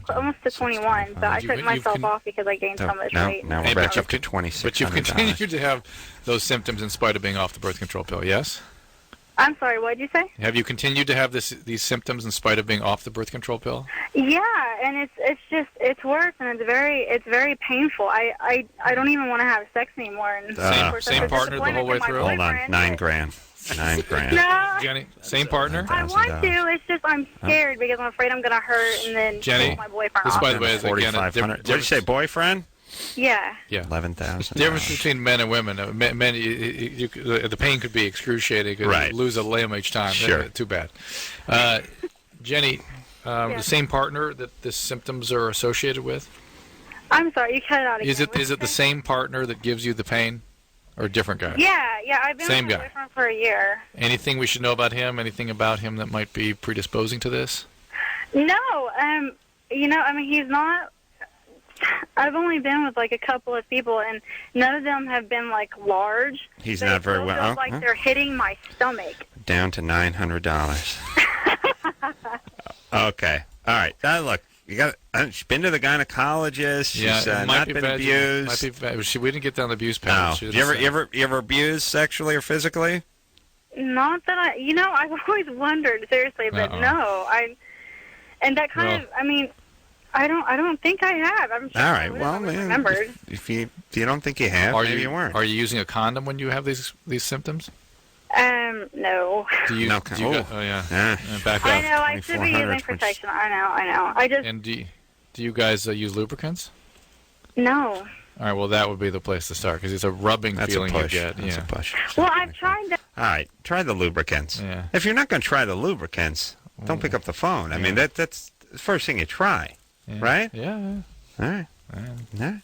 almost to 21. But I took myself off because I gained so much weight. Now we're back up to $2,600. But you've continued to have those symptoms in spite of being off the birth control pill, yes? I'm sorry, what did you say? Have you continued to have these symptoms in spite of being off the birth control pill? Yeah, and it's worse, and it's very painful. I don't even want to have sex anymore. And same partner the whole way through? Hold on, $9,000. $9,000. No. Jenny, same partner? I want to. It's just I'm scared because I'm afraid I'm going to hurt and then Jenny, my boyfriend this off. by the way is again what did you say, boyfriend? Yeah. 11,000. The difference between men and women. Men, the pain could be excruciating. You could lose a limb each time. Sure. Too bad. Jenny, the same partner that the symptoms are associated with? I'm sorry, you cut it out again. Is it the same partner that gives you the pain, or a different guy? Yeah. I've been Same with my guy. boyfriend for a year. Anything we should know about him? Anything about him that might be predisposing to this? No. He's not. I've only been with like a couple of people, and none of them have been like large. He's not very well. Feels like they're hitting my stomach. Down to $900. Okay. All right. Look, she's been to the gynecologist. She's not been abused. We didn't get down the abuse path. No. You ever abused sexually or physically? Not that I've always wondered, seriously, but no. And that kind of, I don't think I have. I'm sure. All right. Well, man, remembered. If you don't think you have, maybe you weren't. Are you using a condom when you have these symptoms? No. Do you? No. Back up. I know. I should be using protection. I know. I just. And do you guys use lubricants? No. All right. Well, that would be the place to start because it's a rubbing feeling you get. That's a push. Well, I've tried that. All right. Try the lubricants. Yeah. If you're not going to try the lubricants, don't pick up the phone. I mean, that's the first thing you try. Yeah. Right? Yeah. All right. Yeah.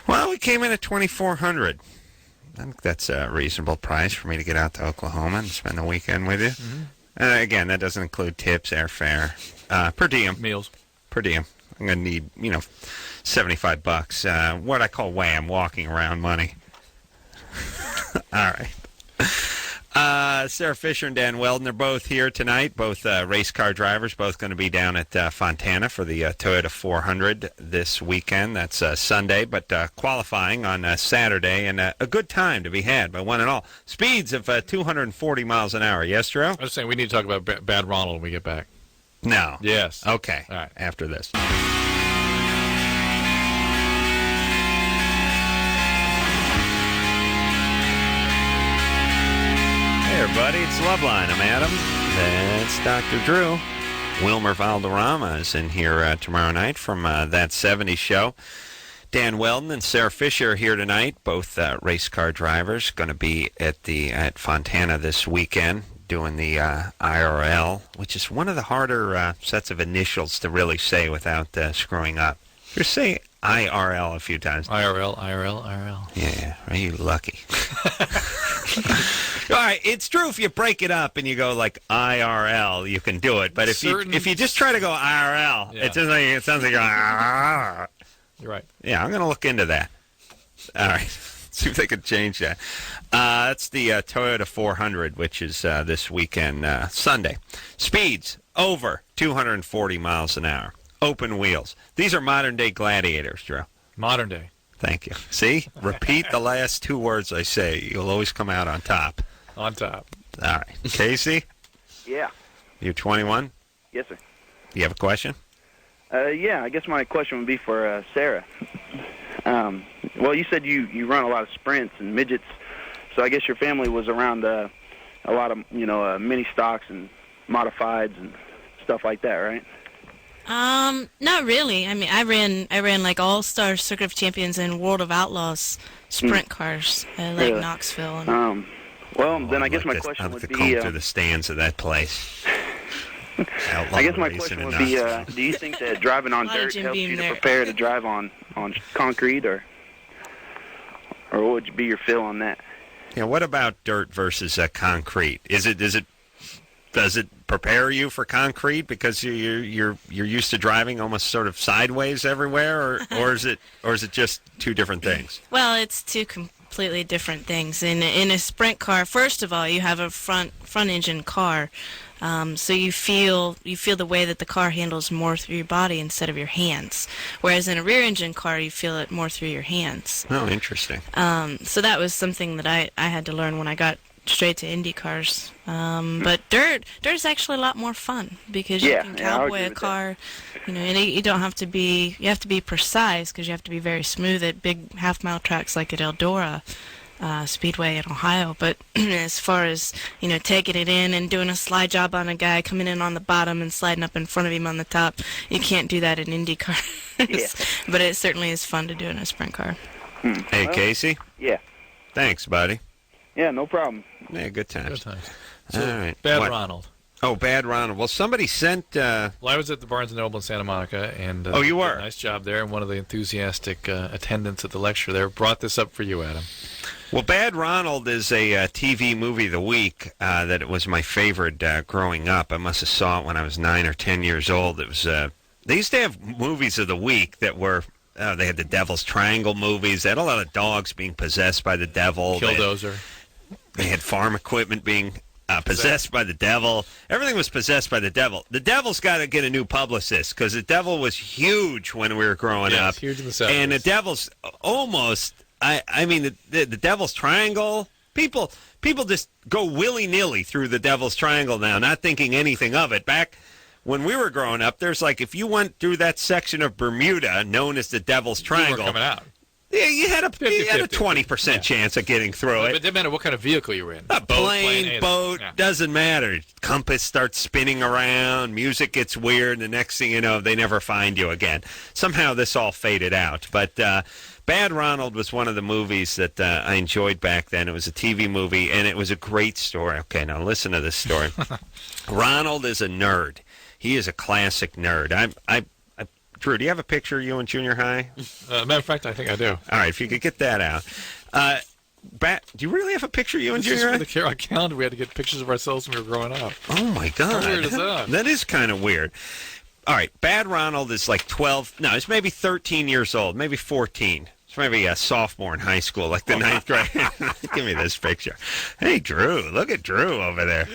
Well, we came in at $2,400. I think that's a reasonable price for me to get out to Oklahoma and spend the weekend with you. Mm-hmm. And again, that doesn't include tips, airfare, per diem. Meals. Per diem. I'm going to need, $75. What I call wham, walking around money. All right. Sarah Fisher and Dan Wheldon are both here tonight, both race car drivers, both going to be down at Fontana for the Toyota 400 this weekend. That's Sunday, but qualifying on Saturday, and a good time to be had by one and all. Speeds of 240 miles an hour. Yes, Drew? I was saying we need to talk about Bad Ronald when we get back. No. Yes. Okay. All right. After this. Hey everybody, it's Loveline. I'm Adam. That's Dr. Drew. Wilmer Valderrama is in here tomorrow night from That 70s Show. Dan Wheldon and Sarah Fisher are here tonight, both race car drivers, going to be at Fontana this weekend doing the IRL, which is one of the harder sets of initials to really say without screwing up. Just say IRL a few times. IRL, IRL, IRL. Yeah, are you lucky? All right, it's true if you break it up and you go like IRL, you can do it. But if you just try to go IRL, it sounds like you're right. Yeah, I'm going to look into that. All right, see if they can change that. That's the Toyota 400, which is this weekend, Sunday. Speeds over 240 miles an hour. Open wheels. These are modern-day gladiators, Drew. Modern day. Thank you. See? Repeat the last two words I say. You'll always come out on top. On top. All right. Casey? Yeah. You're 21? Yes, sir. You have a question? Yeah, I guess my question would be for Sarah. Well, you said you run a lot of sprints and midgets, so I guess your family was around a lot of, mini stocks and modifieds and stuff like that, right? Not really. I mean, I ran like All-Star Circuit of Champions and World of Outlaws sprint cars at like Knoxville. And... well, then I guess my question would be... I'd comb through the stands of that place. I guess my question would be, do you think that driving on dirt helps you to prepare to drive on concrete, or what would be your feel on that? Yeah, what about dirt versus concrete? Does it prepare you for concrete because you're used to driving almost sort of sideways everywhere, or is it just two different things? Well, it's two completely different things. In a sprint car, first of all, you have a front engine car, so you feel the way that the car handles more through your body instead of your hands. Whereas in a rear engine car, you feel it more through your hands. Oh, interesting. So that was something that I had to learn when I got straight to Indy cars. But dirt's actually a lot more fun because you can cowboy a car, and you don't have to be, you have to be precise because you have to be very smooth at big half-mile tracks like at Eldora Speedway in Ohio. But as far as, taking it in and doing a slide job on a guy, coming in on the bottom and sliding up in front of him on the top, you can't do that in Indy cars. Yeah. But it certainly is fun to do in a sprint car. Hey, Casey? Yeah. Thanks, buddy. Yeah, no problem. Yeah, good times. Good times. All So, right. Bad Ronald. Oh, Bad Ronald. Well, somebody sent... Well, I was at the Barnes & Noble in Santa Monica, and oh, you were? Nice job there, and one of the enthusiastic attendants at the lecture there brought this up for you, Adam. Well, Bad Ronald is a TV movie of the week that it was my favorite growing up. I must have saw it when I was 9 or 10 years old. It was they used to have movies of the week that were... they had the Devil's Triangle movies. They had a lot of dogs being possessed by the devil. Killdozer. They had farm equipment being possessed by the devil. Everything was possessed by the devil. The devil's got to get a new publicist because the devil was huge when we were growing up. Huge in the 70s. And the devil's almost, I mean, the Devil's Triangle, people just go willy-nilly through the Devil's Triangle now, not thinking anything of it. Back when we were growing up, there's like, if you went through that section of Bermuda known as the Devil's Triangle. You were coming out. Yeah, you had a 20% chance of getting through it. But it didn't matter what kind of vehicle you were in. A plane, boat, doesn't matter. Compass starts spinning around, music gets weird, and the next thing you know, they never find you again. Somehow this all faded out. But Bad Ronald was one of the movies that I enjoyed back then. It was a TV movie, and it was a great story. Okay, now listen to this story. Ronald is a nerd. He is a classic nerd. Drew, do you have a picture of you in junior high? Matter of fact, I think I do. All right, if you could get that out. Do you really have a Bad Ronald in junior high? For the Carolla calendar, we had to get pictures of ourselves when we were growing up. Oh, my God. How weird is that? That is kind of weird. All right, Bad Ronald is like 12. No, he's maybe 13 years old, maybe 14. It's maybe a sophomore in high school, like the ninth grade. Give me this picture. Hey, Drew, look at Drew over there.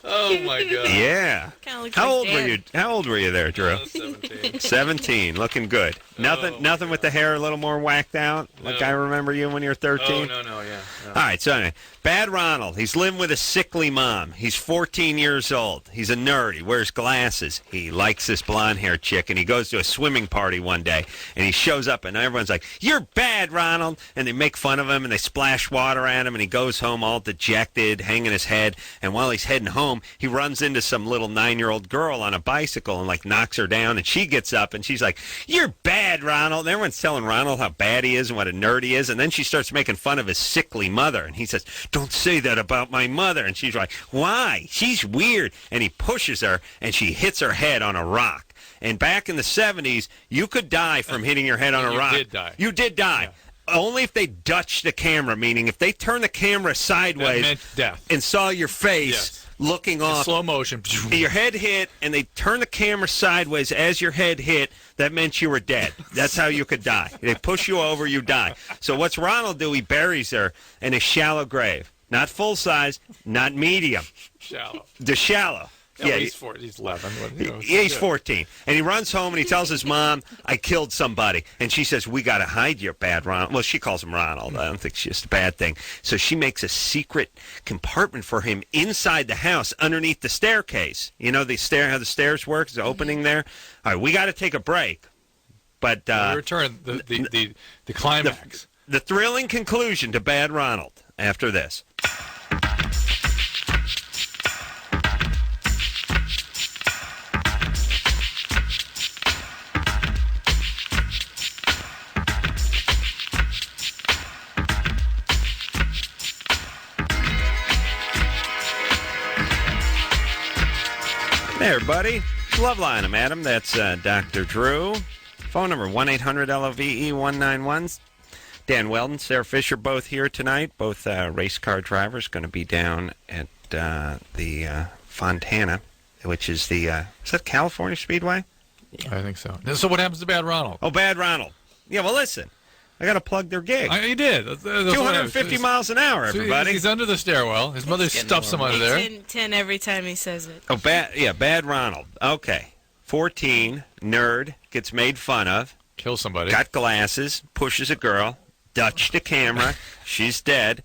Oh my God. Yeah. How old were you? How old were you there, Drew? 17. 17, looking good. Nothing with the hair a little more whacked out, like I remember you when you were 13. Oh no, yeah. No. All right, so anyway, Bad Ronald, he's living with a sickly mom. He's 14 years old. He's a nerd. He wears glasses. He likes this blonde-haired chick, and he goes to a swimming party one day, and he shows up, and everyone's like, "You're bad, Ronald," and they make fun of him, and they splash water at him, and he goes home all dejected, hanging his head, and while he's heading home, he runs into some little 9-year-old girl on a bicycle and, like, knocks her down, and she gets up, and she's like, "You're bad, Ronald," and everyone's telling Ronald how bad he is and what a nerd he is, and then she starts making fun of his sickly mother, and he says, "Don't say that about my mother." And she's like, "Why? She's weird." And he pushes her, and she hits her head on a rock. And back in the 70s, you could die from hitting your head on a rock. You did die. You did die. Yeah. Only if they Dutch the camera, meaning if they turn the camera sideways that meant death. And saw your face looking off. In slow motion. Your head hit, and they turn the camera sideways as your head hit. That meant you were dead. That's how you could die. They push you over, you die. So what's Ronald do? He buries her in a shallow grave. Not full size, not medium. Shallow. The shallow. Yeah, he's 11. He's 14. And he runs home and he tells his mom, "I killed somebody." And she says, "We got to hide your bad Ronald." Well, she calls him Ronald. I don't think it's just a bad thing. So she makes a secret compartment for him inside the house underneath the staircase. You know how the stairs work? There's an opening there. All right, we got to take a break. But we return the climax. The thrilling conclusion to Bad Ronald after this. Hey, everybody. It's Loveline. I'm Adam. That's Dr. Drew. Phone number 1-800-LOVE-191. Dan Wheldon, Sarah Fisher, both here tonight. Both race car drivers going to be down at the Fontana, which is the is that California Speedway? Yeah. I think so. So what happens to Bad Ronald? Oh, Bad Ronald. Yeah, well, listen. I got to plug their gig. You did. That's 250 miles an hour, everybody. He's under the stairwell. His mother stuffs him under there. 10 every time he says it. Oh, Bad Ronald. Okay. 14, nerd, gets made fun of. Kills somebody. Got glasses, pushes a girl, Dutch the camera. She's dead.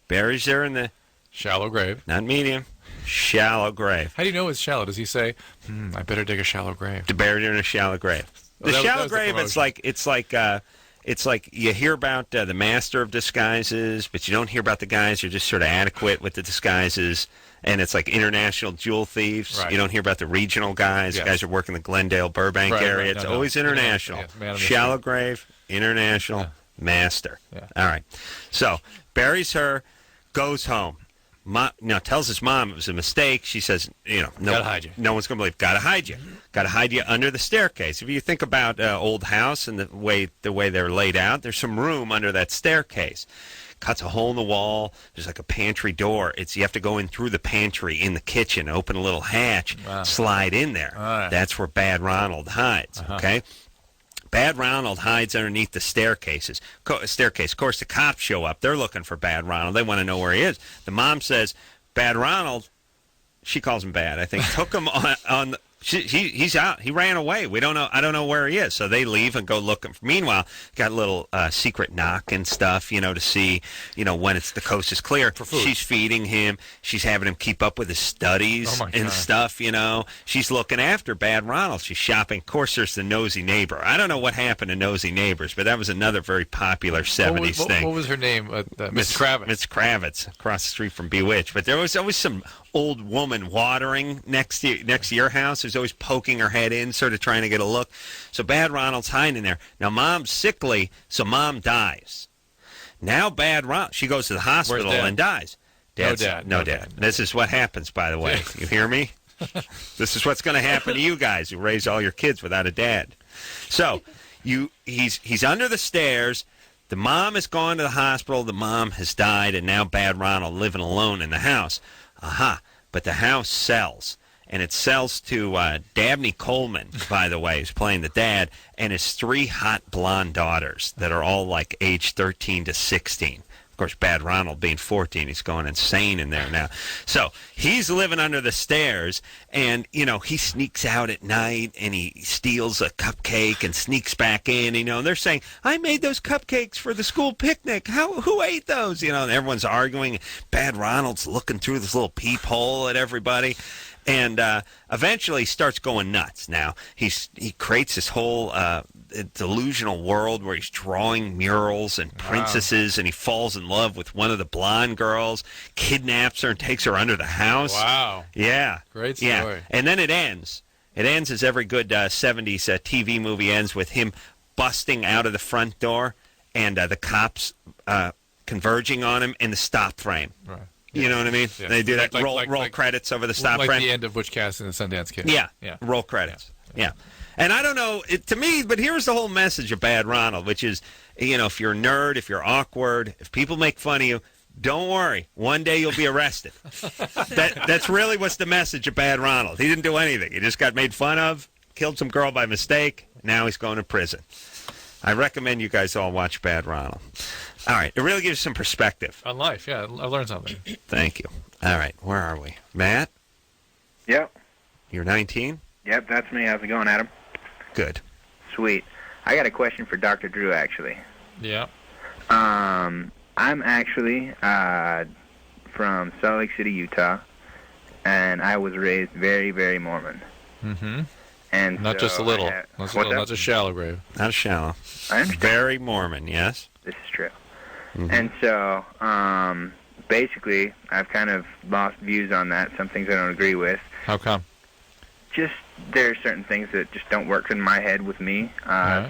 Buries her in the... shallow grave. Not medium. Shallow grave. How do you know it's shallow? Does he say, I better dig a shallow grave? To bury her in a shallow grave. The shallow grave, it's like you hear about the master of disguises, but you don't hear about the guys who are just sort of adequate with the disguises. And it's like international jewel thieves. Right. You don't hear about the regional guys. Yes. The guys who work in the Glendale, Burbank area. It's always international. Shallow grave, international, master. Yeah. All right. So, buries her, goes home. Now tells his mom it was a mistake. She says, gotta hide you. No one's going to believe. Gotta hide you. Gotta hide you under the staircase. If you think about old house and the way they're laid out, there's some room under that staircase. Cuts a hole in the wall. There's like a pantry door. You have to go in through the pantry in the kitchen, open a little hatch, slide in there. Right. That's where Bad Ronald hides. Okay. Bad Ronald hides underneath the staircase. Of course, the cops show up. They're looking for Bad Ronald. They want to know where he is. The mom says, Bad Ronald, she calls him Bad, I think, took him on he's out. He ran away. I don't know where he is. So they leave and go looking. Meanwhile, got a little secret knock and stuff, to see, when the coast is clear. She's feeding him. She's having him keep up with his studies and stuff, She's looking after Bad Ronald. She's shopping. Of course, there's the nosy neighbor. I don't know what happened to nosy neighbors, but that was another very popular 70s thing. What was her name? Miss Kravitz. Miss Kravitz, across the street from Bewitched. But there was always some old woman watering next to your house, who's always poking her head in, sort of trying to get a look. So Bad Ronald's hiding there. Now Mom's sickly, so Mom dies. Now Bad Ronald, she goes to the hospital and dies. No dad. This is what happens, by the way. You hear me? This is what's going to happen to you guys who raise all your kids without a dad. So he's under the stairs. The mom has gone to the hospital. The mom has died, and now Bad Ronald living alone in the house. But the house sells, and it sells to Dabney Coleman, by the way, who's playing the dad, and his 3 hot blonde daughters that are all like age 13 to 16. Of course, Bad Ronald being 14, he's going insane in there now. So he's living under the stairs, and, he sneaks out at night, and he steals a cupcake and sneaks back in, and they're saying, I made those cupcakes for the school picnic. Who ate those? And everyone's arguing. Bad Ronald's looking through this little peephole at everybody. And eventually he starts going nuts. Now, he creates this whole delusional world where he's drawing murals and princesses, and he falls in love with one of the blonde girls, kidnaps her, and takes her under the house. Wow. Yeah. Great story. Yeah. And then it ends. It ends as every good 70s TV movie ends, with him busting out of the front door and the cops converging on him in the stop frame. Right. You know what I mean? Yeah. They do that roll credits over the stop frame. Like the end of Butch Cassidy and the Sundance Kid. Yeah. Roll credits. Yeah. And I don't know, to me, but here's the whole message of Bad Ronald, which is, if you're a nerd, if you're awkward, if people make fun of you, don't worry. One day you'll be arrested. That's really what's the message of Bad Ronald. He didn't do anything. He just got made fun of, killed some girl by mistake. Now he's going to prison. I recommend you guys all watch Bad Ronald. All right. It really gives some perspective. On life, yeah. I learned something. Thank you. All right. Where are we? Matt? Yep. You're 19? Yep, that's me. How's it going, Adam? Good. Sweet. I got a question for Dr. Drew, actually. Yeah. I'm actually from Salt Lake City, Utah, and I was raised very, very Mormon. Mm-hmm. And not just a little. Not just shallow grave. Not shallow. I understand. Very Mormon, yes. This is true. Mm-hmm. And so, basically, I've kind of lost views on that. Some things I don't agree with. How come? Just there are certain things that just don't work in my head with me.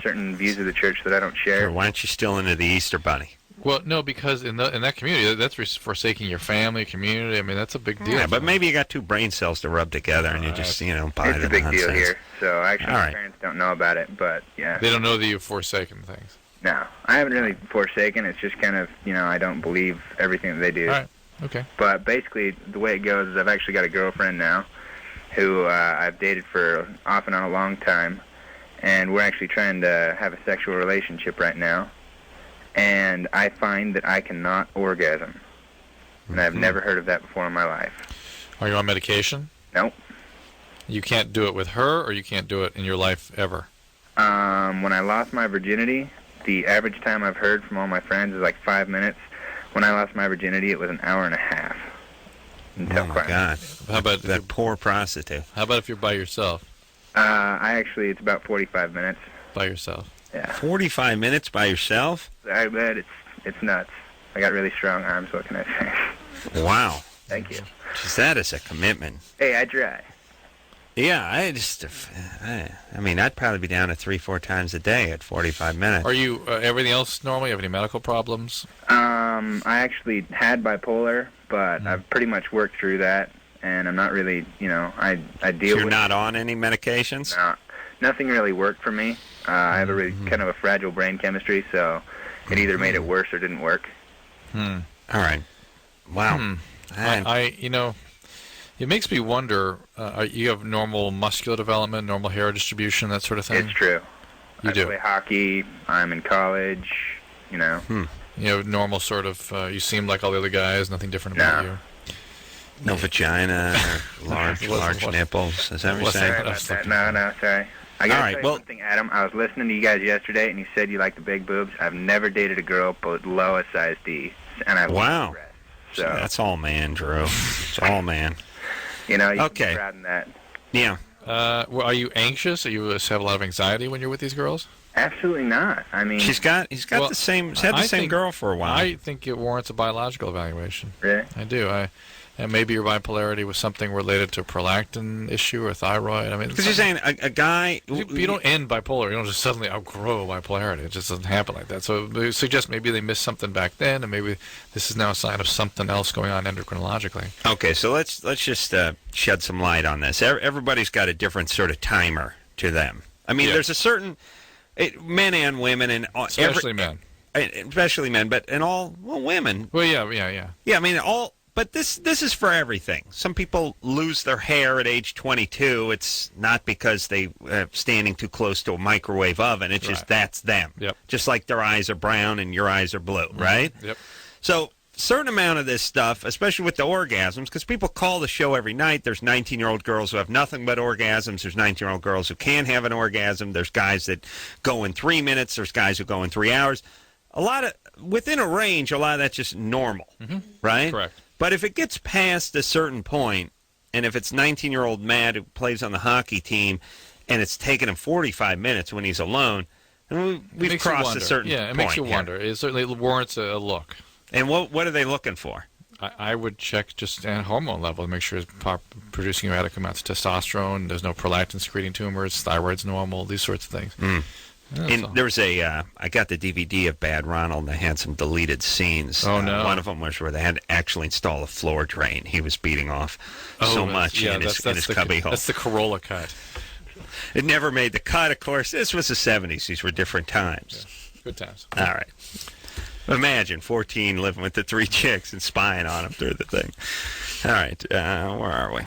Certain views of the church that I don't share. Sure, why aren't you still into the Easter Bunny? Well, no, because in that community, that's forsaking your family, community. I mean, that's a big deal. Yeah, but maybe you got two brain cells to rub together, and you just, buy the nonsense. It's a big deal here. So actually, my parents don't know about it, but yeah. They don't know that you've forsaken things. No, I haven't really forsaken. It's just kind of, I don't believe everything that they do. All right. Okay. But basically, the way it goes is I've actually got a girlfriend now who I've dated for off and on a long time, and we're actually trying to have a sexual relationship right now. And I find that I cannot orgasm. And I've never heard of that before in my life. Are you on medication? Nope. You can't do it with her, or you can't do it in your life ever? When I lost my virginity, the average time I've heard from all my friends is like 5 minutes. When I lost my virginity, it was an hour and a half. Oh, my God. How about that poor prostitute? How about if you're by yourself? It's about 45 minutes. By yourself? Yeah. 45 minutes by yourself? I bet it's nuts. I got really strong arms, what can I say? Wow. Thank you. Jeez, that is a commitment. Hey, I try. Yeah, I'd probably be down to 3-4 times a day at 45 minutes. Are you everything else normal? You have any medical problems? I actually had bipolar, but I've pretty much worked through that, and I'm not really, I deal with. So you're not on any medications? No, nothing really worked for me. I have a really kind of a fragile brain chemistry, so it either made it worse or didn't work. All right. Wow. It makes me wonder, you have normal muscular development, normal hair distribution, that sort of thing? It's true. I play hockey. I'm in college, You have normal sort of, you seem like all the other guys, nothing different about you. No vagina, or large nipples. Is that what you're saying? Sorry about that. No, sorry. I got to tell you one thing, Adam. I was listening to you guys yesterday, and you said you like the big boobs. I've never dated a girl below a size D, and I love the rest. So that's all man, Drew. It's all man. You can be proud in that. Yeah. Are you anxious? Or you have a lot of anxiety when you're with these girls? Absolutely not. I mean, he's had the same girl for a while. I think it warrants a biological evaluation. Really? I do. And maybe your bipolarity was something related to a prolactin issue or thyroid. I mean, because you're saying a guy... You don't end bipolar. You don't just suddenly outgrow bipolarity. It just doesn't happen like that. So it suggests maybe they missed something back then, and maybe this is now a sign of something else going on endocrinologically. Okay, so let's just shed some light on this. Everybody's got a different sort of timer to them. I mean, there's a certain... men and women, and especially men, but women. Well, yeah. Yeah, I mean But this is for everything. Some people lose their hair at age 22. It's not because they standing too close to a microwave oven. It's just that's them. Yep. Just like their eyes are brown and your eyes are blue, right? Yep. So certain amount of this stuff, especially with the orgasms, because people call the show every night. There's 19-year-old girls who have nothing but orgasms. There's 19-year-old girls who can't have an orgasm. There's guys that go in 3 minutes. There's guys who go in 3 hours. Within a range, a lot of that's just normal, right? Correct. But if it gets past a certain point, and if it's 19-year-old Matt who plays on the hockey team, and it's taken him 45 minutes when he's alone, and we've crossed a certain point. Yeah, it makes you wonder. It certainly warrants a look. And what are they looking for? I would check just at hormone level to make sure it's producing adequate amounts of testosterone. There's no prolactin secreting tumors, thyroid's normal, these sorts of things. And there was I got the DVD of Bad Ronald, and they had some deleted scenes. Oh, no. One of them was where they had to actually install a floor drain. He was beating off so much in his cubbyhole. That's the Carolla cut. It never made the cut, of course. This was the 70s. These were different times. Yeah. Good times. All right. Imagine 14 living with the 3 chicks and spying on them through the thing. All right. Where are we?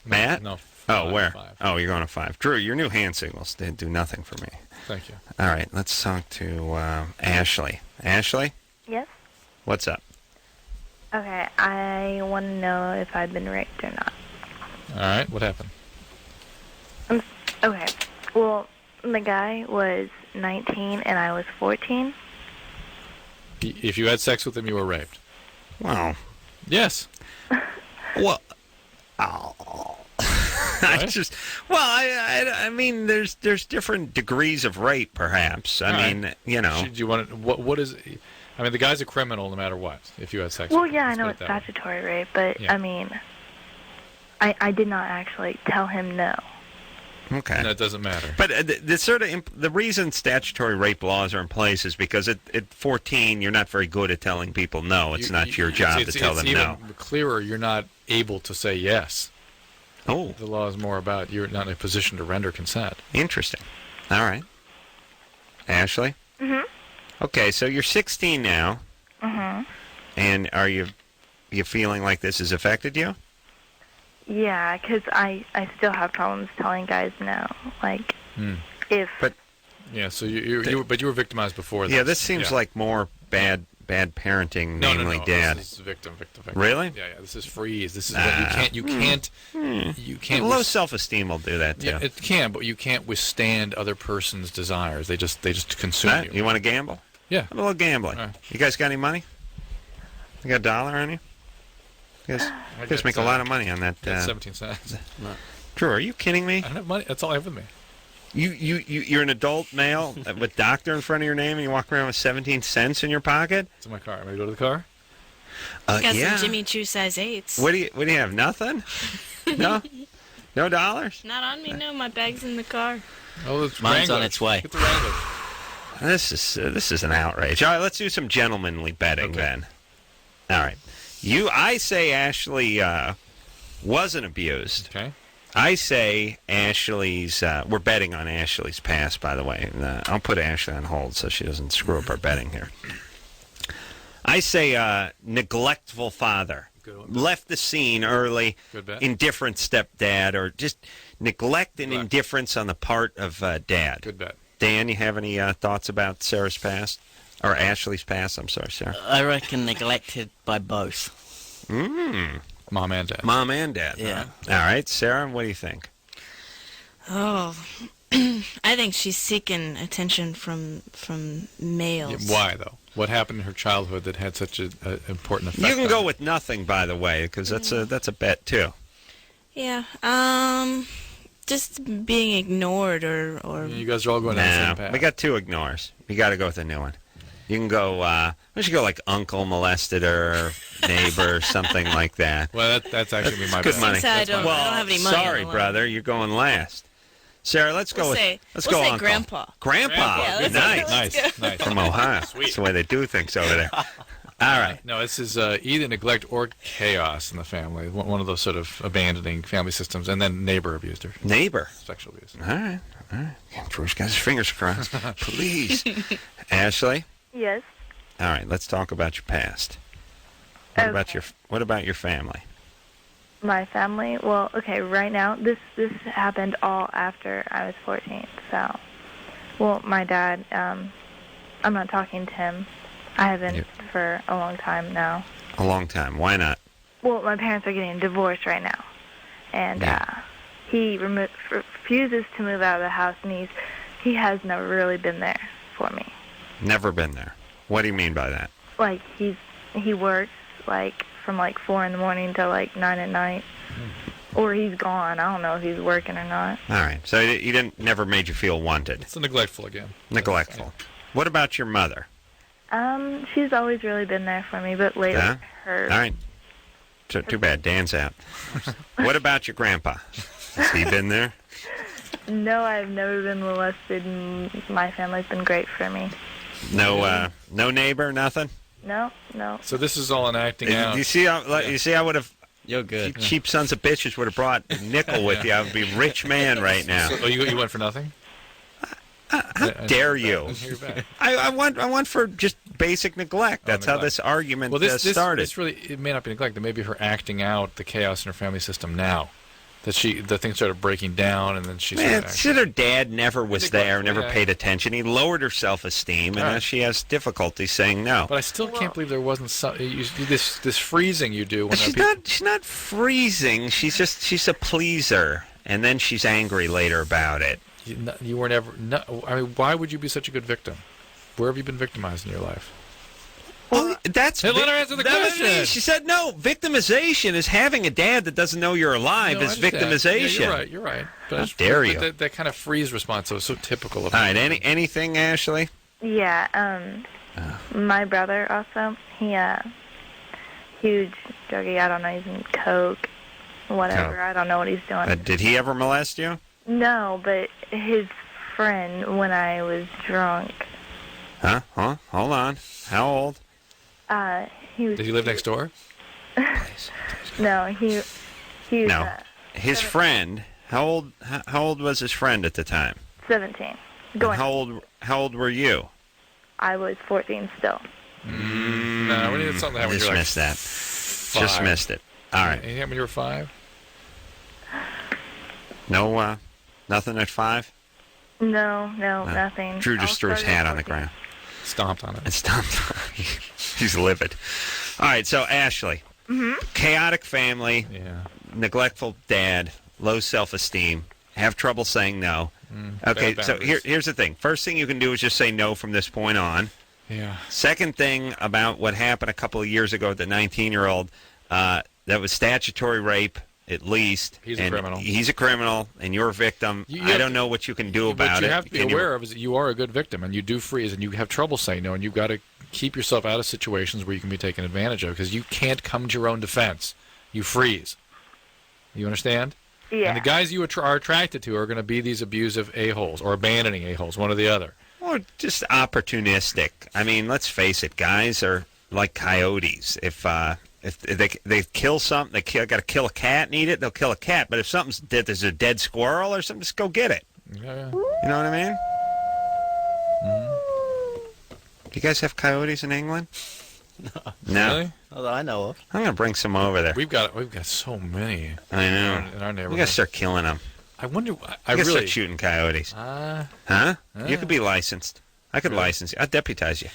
Matt? No. Where? 5. Oh, you're going to 5. Drew, your new hand signals did do nothing for me. Thank you. All right, let's talk to Ashley. Ashley? Yes? What's up? Okay, I want to know if I've been raped or not. All right, what happened? Okay, well, the guy was 19 and I was 14. If you had sex with him, you were raped. Wow. Yes. Well, I mean, there's different degrees of rape, perhaps. I mean, you know. Do you want to, what is? I mean, the guy's a criminal no matter what. If you had sex. Well, with him, yeah, I know it's statutory rape, but Yeah. I mean, I did not actually tell him no. Okay. That doesn't matter. But the reason statutory rape laws are in place is because at 14 you're not very good at telling people no. It's not your job to tell them no. It's even clearer. You're not able to say yes. Oh. The law is more about you're not in a position to render consent. Interesting. All right. Ashley? Mhm. Okay, so you're 16 now. Mhm. And are you feeling like this has affected you? Yeah, because I still have problems telling guys no. Like, if... But yeah, so you were victimized before this. Yeah, this seems like more bad parenting, namely no. dad. This is victim. Really? Yeah, this is freeze. This is what you can't. Low self-esteem will do that too. Yeah, it can, but you can't withstand other person's desires. They just consume you. You want to gamble? Yeah. A little gambling. Right. You guys got any money? You got $1 on you? You guys make a lot of money on that. 17 cents. Drew, are you kidding me? I don't have money. That's all I have with me. You're an adult male with doctor in front of your name, and you walk around with 17 cents in your pocket? It's in my car. Am I going to go to the car? Got yeah. some Jimmy Choo size 8s. What do you have? Nothing? No? No dollars? Not on me, no. My bag's in the car. Oh, it's Mine's on its way. Get the Wrangler. This is an outrage. All right, let's do some gentlemanly betting then. All right. I say Ashley wasn't abused. Okay. I say Ashley's. We're betting on Ashley's past, by the way. I'll put Ashley on hold so she doesn't screw up our betting here. I say neglectful father. Left the scene early. Good bet. Indifferent stepdad, or just neglect and indifference on the part of dad. Good bet. Dan, you have any thoughts about Sarah's past? Or Ashley's past? I'm sorry, Sarah. I reckon neglected by both. Mom and dad. Mom and dad. Yeah. All right, Sarah, what do you think? Oh, I think she's seeking attention from males. Yeah, why, though? What happened in her childhood that had such an important effect? You can go with nothing, by the way, because that's a bet, too. Yeah. Just being ignored or Yeah, you guys are all going down the same path. We got 2 ignores. You got to go with a new one. You can go, we should go like uncle molested her, neighbor, something like that. Well, that's actually my good bet. money. I don't have any money. Sorry, brother, you're going last. Sarah, let's go say uncle. Grandpa. Grandpa. Yeah, nice. Nice. From Ohio. Sweet. That's the way they do things over there. All right. No, this is either neglect or chaos in the family. One of those sort of abandoning family systems, and then neighbor abused her. Neighbor. Sexual abuse. All right. Drew's got his fingers crossed. Please. Ashley? Yes. All right, let's talk about your past. What about your family? My family? Well, okay, right now, this happened all after I was 14, so... Well, my dad, I'm not talking to him. I haven't for a long time now. A long time. Why not? Well, my parents are getting divorced right now, and he refuses to move out of the house, and he has never really been there for me. Never been there. What do you mean by that? Like he works like from like 4 in the morning till like 9 at night, or he's gone. I don't know if he's working or not. All right. So he never made you feel wanted. It's neglectful again. Neglectful. What about your mother? She's always really been there for me, but lately her. All right. So too bad. Dan's out. What about your grandpa? Has he been there? No, I've never been molested, and my family's been great for me. No neighbor, nothing. No. So this is all an acting out. You see, I would have. You're good. You cheap sons of bitches would have brought a nickel with you. I would be a rich man right now. So, you went for nothing? How dare you? I went for just basic neglect. That's how this argument started. This really, it may not be neglect. It may be her acting out the chaos in her family system now. The thing started breaking down, and then she started acting. Her dad never was there, never paid attention. He lowered her self-esteem, and now she has difficulty saying no. But I still can't believe there wasn't this freezing you do. When She's not freezing. She's a pleaser, and then she's angry later about it. You were never. I mean, why would you be such a good victim? Where have you been victimized in your life? Well, let her answer the question. She said no. Victimization is having a dad that doesn't know you're alive is victimization. Yeah, you're right. But how dare you? That kind of freeze response was so typical of. All right. Anything, Ashley? Yeah. My brother also. He huge druggie. I don't know. He's in coke, whatever. I don't know what he's doing. Did he ever molest you? No, but his friend when I was drunk. Huh? Hold on. How old? He was. Did he live next door? No, he was. No. His friend. How old was his friend at the time? 17. How old were you? I was 14 still. No, we needed something that happened. Just missed that. 5. Just missed it. All right. Anything when you were 5? No. Nothing at 5. No, nothing. Drew just threw his hat on the ground. Stomped on it. And stomped on it. He's livid. All right, so Ashley. Chaotic family, neglectful dad, low self-esteem, have trouble saying no. Okay, so here's the thing. First thing you can do is just say no from this point on. Yeah. Second thing about what happened a couple of years ago with the 19-year-old, that was statutory rape. At least he's a criminal. He's a criminal, and you're a victim. I don't know what you can do about it. What you have to be aware of is that you are a good victim, and you do freeze, and you have trouble saying no, and you've got to keep yourself out of situations where you can be taken advantage of because you can't come to your own defense. You freeze. You understand? Yeah. And the guys you are attracted to are going to be these abusive a-holes or abandoning a-holes, one or the other. Or just opportunistic. I mean, let's face it, guys are like coyotes. If they kill something, they got to kill a cat and eat it, they'll kill a cat. But if something's dead, there's a dead squirrel or something, just go get it. Yeah. You know what I mean? Do you guys have coyotes in England? No. Really? Although I know of. I'm gonna bring some over there. We've got so many. I know. In our neighborhood. We gotta start killing them. I wonder. I gotta start shooting coyotes. Huh? You could be licensed. I could license you. I'll deputize you.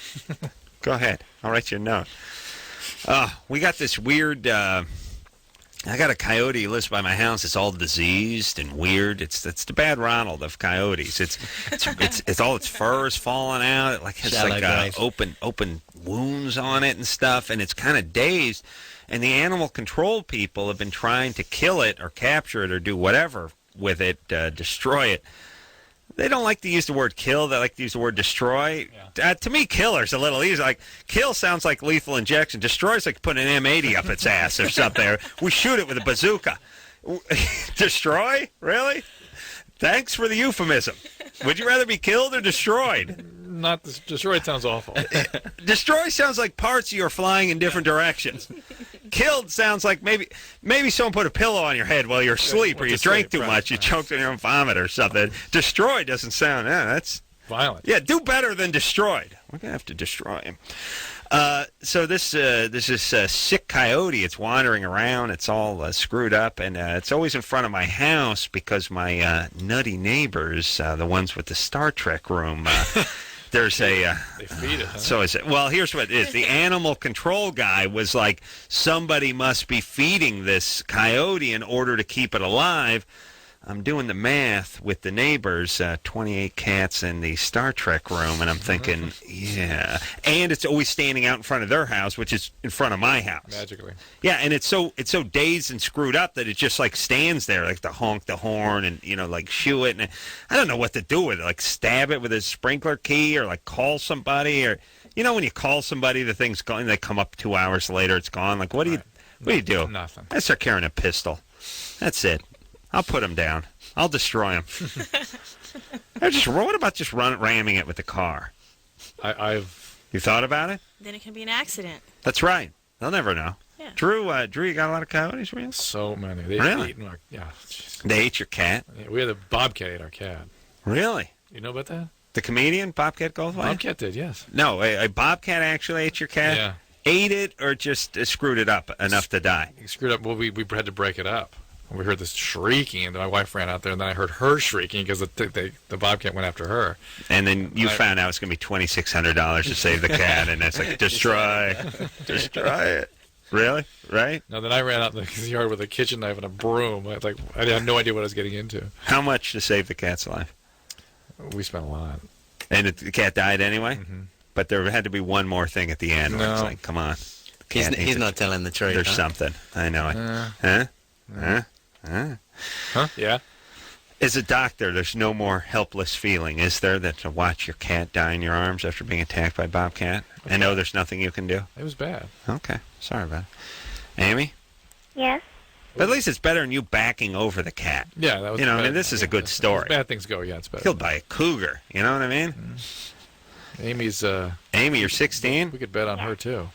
Go ahead. I'll write you a note. We got this weird. I got a coyote who lives by my house. It's all diseased and weird. It's the bad Ronald of coyotes. It's all its fur is falling out. It has open wounds on it and stuff, and it's kind of dazed. And the animal control people have been trying to kill it or capture it or do whatever with it, destroy it. They don't like to use the word kill. They like to use the word destroy. Yeah. To me, killer's a little easier. Like, kill sounds like lethal injection. Destroy's like putting an M80 up its ass or something. We shoot it with a bazooka. Destroy? Really? Thanks for the euphemism. Would you rather be killed or destroyed? Not destroyed sounds awful. Destroy sounds like parts of you are flying in different directions. Killed sounds like maybe someone put a pillow on your head while you're asleep, or you drank too much, you choked on your own vomit or something. Destroyed doesn't sound, that's violent. Yeah, do better than destroyed. We're going to have to destroy him. So this is sick coyote. It's wandering around. It's all screwed up, and it's always in front of my house because my nutty neighbors, the ones with the Star Trek room, There's a. They feed it. Huh? So is it? Well, here's what it is. The animal control guy was like, somebody must be feeding this coyote in order to keep it alive. I'm doing the math with the neighbors, 28 cats in the Star Trek room, and I'm thinking, yeah. And it's always standing out in front of their house, which is in front of my house. Magically. Yeah, and it's so dazed and screwed up that it just like stands there, like to honk the horn and like shoo it. And I don't know what to do with it, like stab it with a sprinkler key or like call somebody or when you call somebody, the thing's gone. They come up 2 hours later, it's gone. Like what do you do? Nothing. I start carrying a pistol. That's it. I'll put him down. I'll destroy him. What about just ramming it with the car? You thought about it? Then it can be an accident. That's right. They'll never know. Yeah. Drew, you got a lot of coyotes for you? So many. They Really? ate geez. They ate your cat? Yeah, we had a bobcat ate our cat. Really? You know about that? The comedian, Bobcat Goldthwait? Bobcat did, yes. No, a bobcat actually ate your cat? Yeah. Ate it or just screwed it up enough to die? He screwed up. Well, we had to break it up. We heard this shrieking, and my wife ran out there, and then I heard her shrieking because the bobcat went after her. And then you found out it's going to be $2,600 to save the cat, and it's like, destroy it. Really? Right? No, then I ran out in the yard with a kitchen knife and a broom. I had no idea what I was getting into. How much to save the cat's life? We spent a lot. And the cat died anyway? Mm-hmm. But there had to be one more thing at the end where it's like, come on. He's not telling the truth. There's something. I know it. Huh? Yeah. As a doctor, there's no more helpless feeling, is there, than to watch your cat die in your arms after being attacked by Bobcat? I know there's nothing you can do. It was bad. Okay. Sorry about it. Amy? Yes. But at least it's better than you backing over the cat. Yeah, that was I mean, this is a good story. As bad things go, yeah, it's better. Killed by a cougar. You know what I mean? Mm-hmm. Amy's, Amy, you're 16? We could bet on her, too.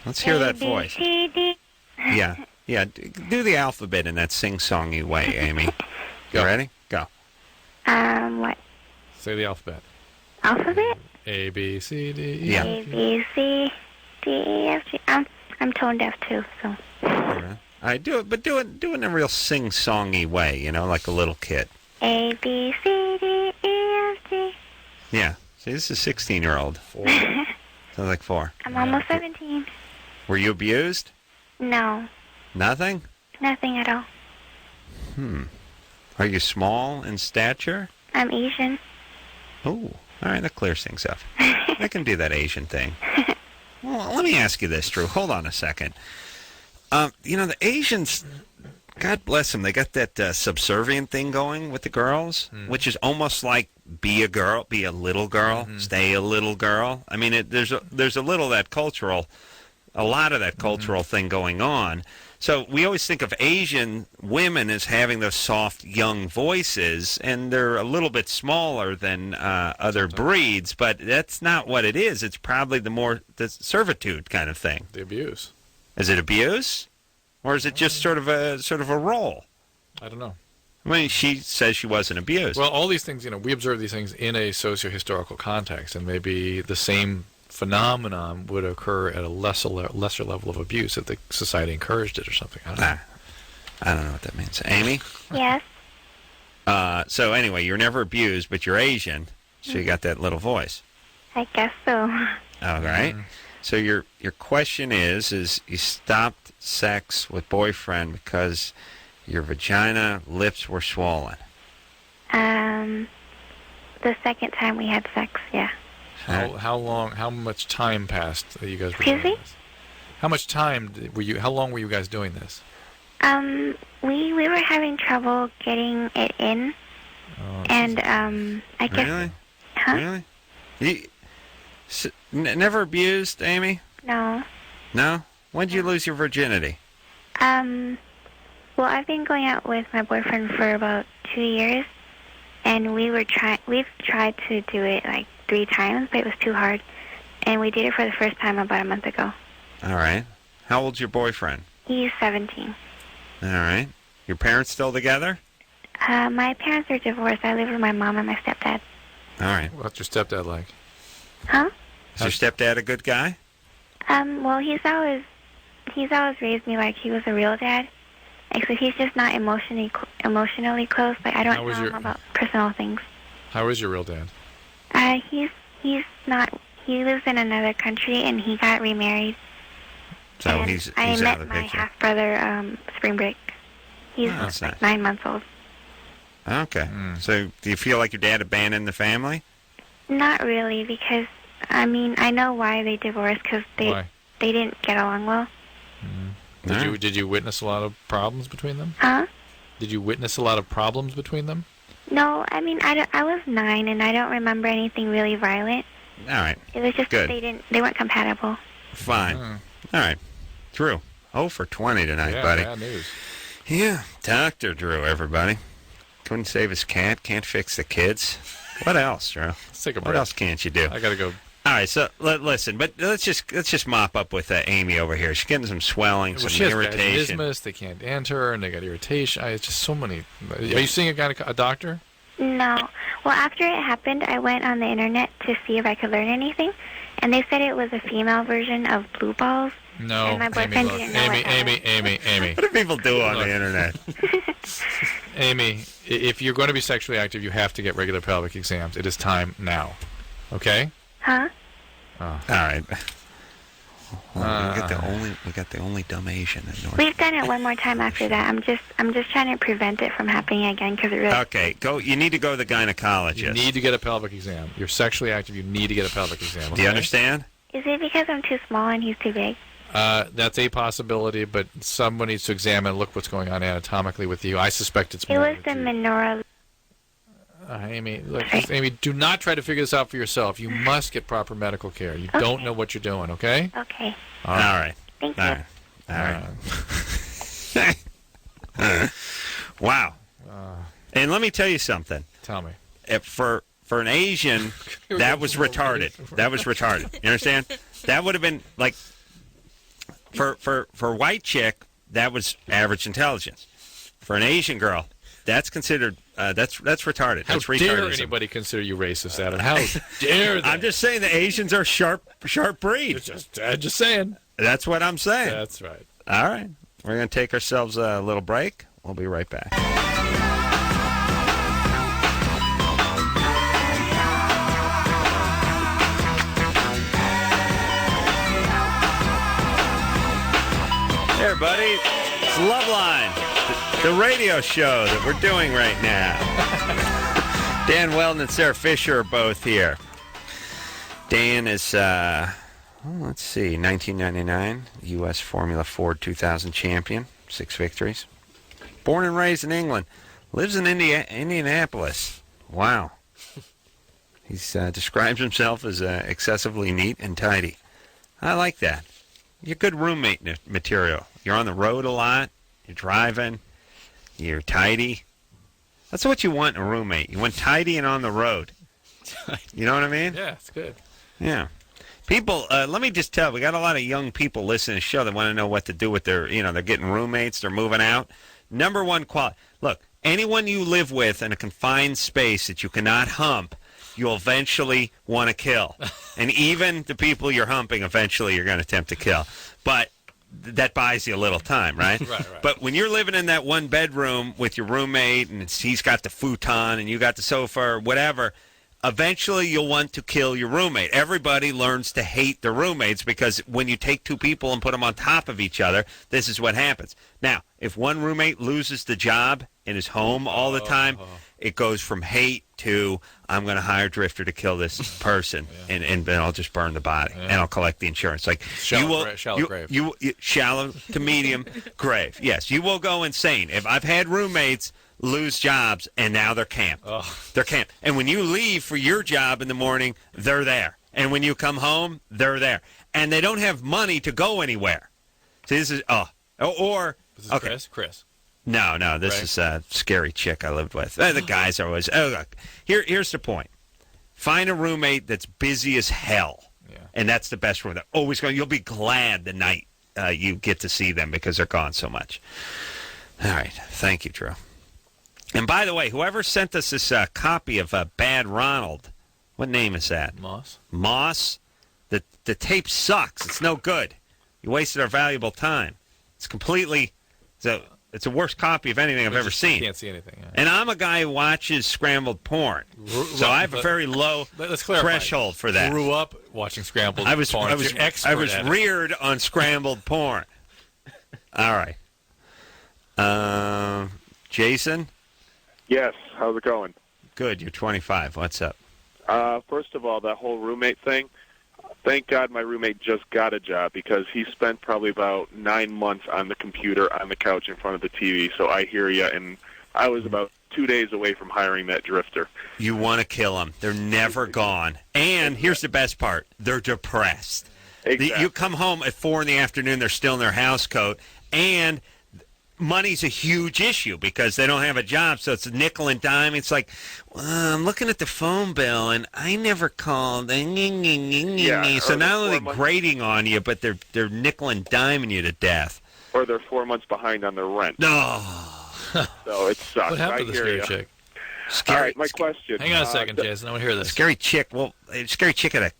Let's hear that voice. A-B-C-D. Yeah. Do the alphabet in that sing-songy way, Amy. You ready? Go. What? Say the alphabet. Alphabet? A, B, C, D, E, Yeah. A, B, C, D, E, F, G. I'm tone deaf, too, so. I do it, but do it in a real sing-songy way, like a little kid. A, B, C, D, E, F, G. Yeah. See, this is a 16-year-old. Sounds like 4. I'm almost 17. Were you abused? No. Nothing? Nothing at all. Are you small in stature? I'm Asian. Oh, all right, that clears things up. I can do that Asian thing. Well, let me ask you this, Drew. Hold on a second. The Asians, God bless them, they got that subservient thing going with the girls, which is almost like be a girl, be a little girl, stay a little girl. I mean, there's a little of that cultural, a lot of that cultural thing going on. So we always think of Asian women as having those soft, young voices, and they're a little bit smaller than other breeds, but that's not what it is. It's probably the servitude kind of thing. The abuse. Is it abuse? Or is it just sort of a role? I don't know. I mean, she says she wasn't abused. Well, all these things, we observe these things in a socio-historical context, and maybe the same phenomenon would occur at a lesser level of abuse if the society encouraged it or something. I don't know. I don't know what that means. Amy? Yes. So anyway, you're never abused, but you're Asian, so you got that little voice. I guess so. All right. So your question is you stopped sex with boyfriend because your vagina lips were swollen. The second time we had sex, yeah. How much time passed that you guys were Excuse doing me? this? How much time how long were you guys doing this? We were having trouble getting it in. And I guess Really? Huh? Really? Never abused, Amy? No. No? When did you lose your virginity? Well, I've been going out with my boyfriend for about 2 years, and we've tried to do it like 3 times, but it was too hard. And we did it for the first time about a month ago. All right. How old's your boyfriend? He's 17. All right. Your parents still together? My parents are divorced. I live with my mom and my stepdad. All right. What's your stepdad like? Huh? Is your stepdad a good guy? Well, he's always raised me like he was a real dad. Except he's just not emotionally close. Like I don't tell him about personal things. How is your real dad? He's He's not. He lives in another country, and he got remarried. So and he's I out met of the my picture. half-brother spring break. He's that's like nice. 9 months old. Okay. So do you feel like your dad abandoned the family? Not really, because, I mean, I know why they divorced, because Why? they didn't get along well. Did you witness a lot of problems between them? Huh? Did you witness a lot of problems between them? No, I mean, I was 9, and I don't remember anything really violent. All right. It was just Good. that they weren't compatible. Fine. All right. Drew, 0 for 20 tonight, Yeah, buddy. bad news. Yeah, Dr. Drew, everybody. Couldn't save his cat, can't fix the kids. What else, Drew? Let's take a What break. else can't you do? I gotta go. All right, so listen, but let's just mop up with Amy over here. She's getting some swelling, Well, some she has irritation. vaginismus, they can't enter, and they got irritation. It's just so many. Are you seeing a doctor? No. Well, after it happened, I went on the internet to see if I could learn anything, and they said it was a female version of blue balls. No, And my boyfriend didn't know Amy. What do people do on the internet? Amy, if you're going to be sexually active, you have to get regular pelvic exams. It is time now. Okay? Huh? Oh. All right. Well, we got the only dumb Asian in North. We've done it one more time after that. I'm just trying to prevent it from happening again because it really. Okay, go. You need to go to the gynecologist. You need to get a pelvic exam. You're sexually active. You need to get a pelvic exam. Okay? Do you understand? Is it because I'm too small and he's too big? That's a possibility, but someone needs to examine and look what's going on anatomically with you. I suspect it's It more. was the menorah. Amy, look, Amy, do not try to figure this out for yourself. You must get proper medical care. You don't know what you're doing, okay? Okay. All right. Thank All you. right. All right. Wow. And let me tell you something. Tell me. For an Asian, that was retarded. That was retarded. You understand? That would have been like for a white chick, that was average intelligence. For an Asian girl, that's considered that's retarded. How That's dare retardism. anybody consider you racist, Adam? How dare they? I'm just saying the Asians are sharp breed. Just saying. That's what I'm saying. That's right. All right. We're going to take ourselves a little break. We'll be right back. Hey, everybody. It's Loveline, the radio show that we're doing right now. Dan Wheldon and Sarah Fisher are both here. Dan is, let's see, 1999 U.S. Formula Ford 2000 champion, 6 victories. Born and raised in England, lives in Indianapolis. Wow. He describes himself as excessively neat and tidy. I like that. You're good roommate material. You're on the road a lot. You're driving. You're tidy. That's what you want in a roommate. You want tidy and on the road. You know what I mean? Yeah, it's good. Yeah. People, let me just tell, we got a lot of young people listening to the show that want to know what to do with their, they're getting roommates, they're moving out. Number one quality. Look, anyone you live with in a confined space that you cannot hump, you'll eventually want to kill. And even the people you're humping, eventually you're going to attempt to kill. But that buys you a little time, right? Right. But when you're living in that one bedroom with your roommate and he's got the futon and you got the sofa or whatever, eventually you'll want to kill your roommate. Everybody learns to hate their roommates because when you take two people and put them on top of each other, this is what happens. Now, if one roommate loses the job and is home all the time, it goes from hate to I'm going to hire Drifter to kill this person and then I'll just burn the body and I'll collect the insurance. Like Shallow grave. Shallow to medium grave. Yes, you will go insane. If I've had roommates lose jobs and now they're camped. They're camped. And when you leave for your job in the morning, they're there. And when you come home, they're there. And they don't have money to go anywhere. See, this is This is Chris. No, this is a scary chick I lived with. The guys are always, look, here's the point. Find a roommate that's busy as hell. Yeah. And that's the best roommate. Always going. You'll be glad the night you get to see them because they're gone so much. All right. Thank you, Drew. And by the way, whoever sent us this copy of Bad Ronald, what name is that? Moss? The tape sucks. It's no good. You wasted our valuable time. It's completely... So It's the worst copy of anything I've ever seen. You can't see anything. Yeah. And I'm a guy who watches scrambled porn, so I have a very low threshold for that. Grew up watching scrambled porn. I was reared on scrambled porn. All right. Jason? Yes, how's it going? Good, you're 25. What's up? First of all, that whole roommate thing, thank God my roommate just got a job because he spent probably about 9 months on the computer, on the couch in front of the TV, so I hear you, and I was about 2 days away from hiring that drifter. You want to kill them. They're never gone. And here's the best part. They're depressed. Exactly. You come home at 4 in the afternoon, they're still in their house coat, and money's a huge issue because they don't have a job, so it's a nickel and dime. It's like, well, I'm looking at the phone bill, and I never called. Yeah, so not only grating on you, but they're nickel and diming you to death. Or they're 4 months behind on their rent. No. So it sucks. What happened to the scary chick? All right, my question. Hang on a second, Jason. I want to hear this. Scary chick. Well, a scary chick had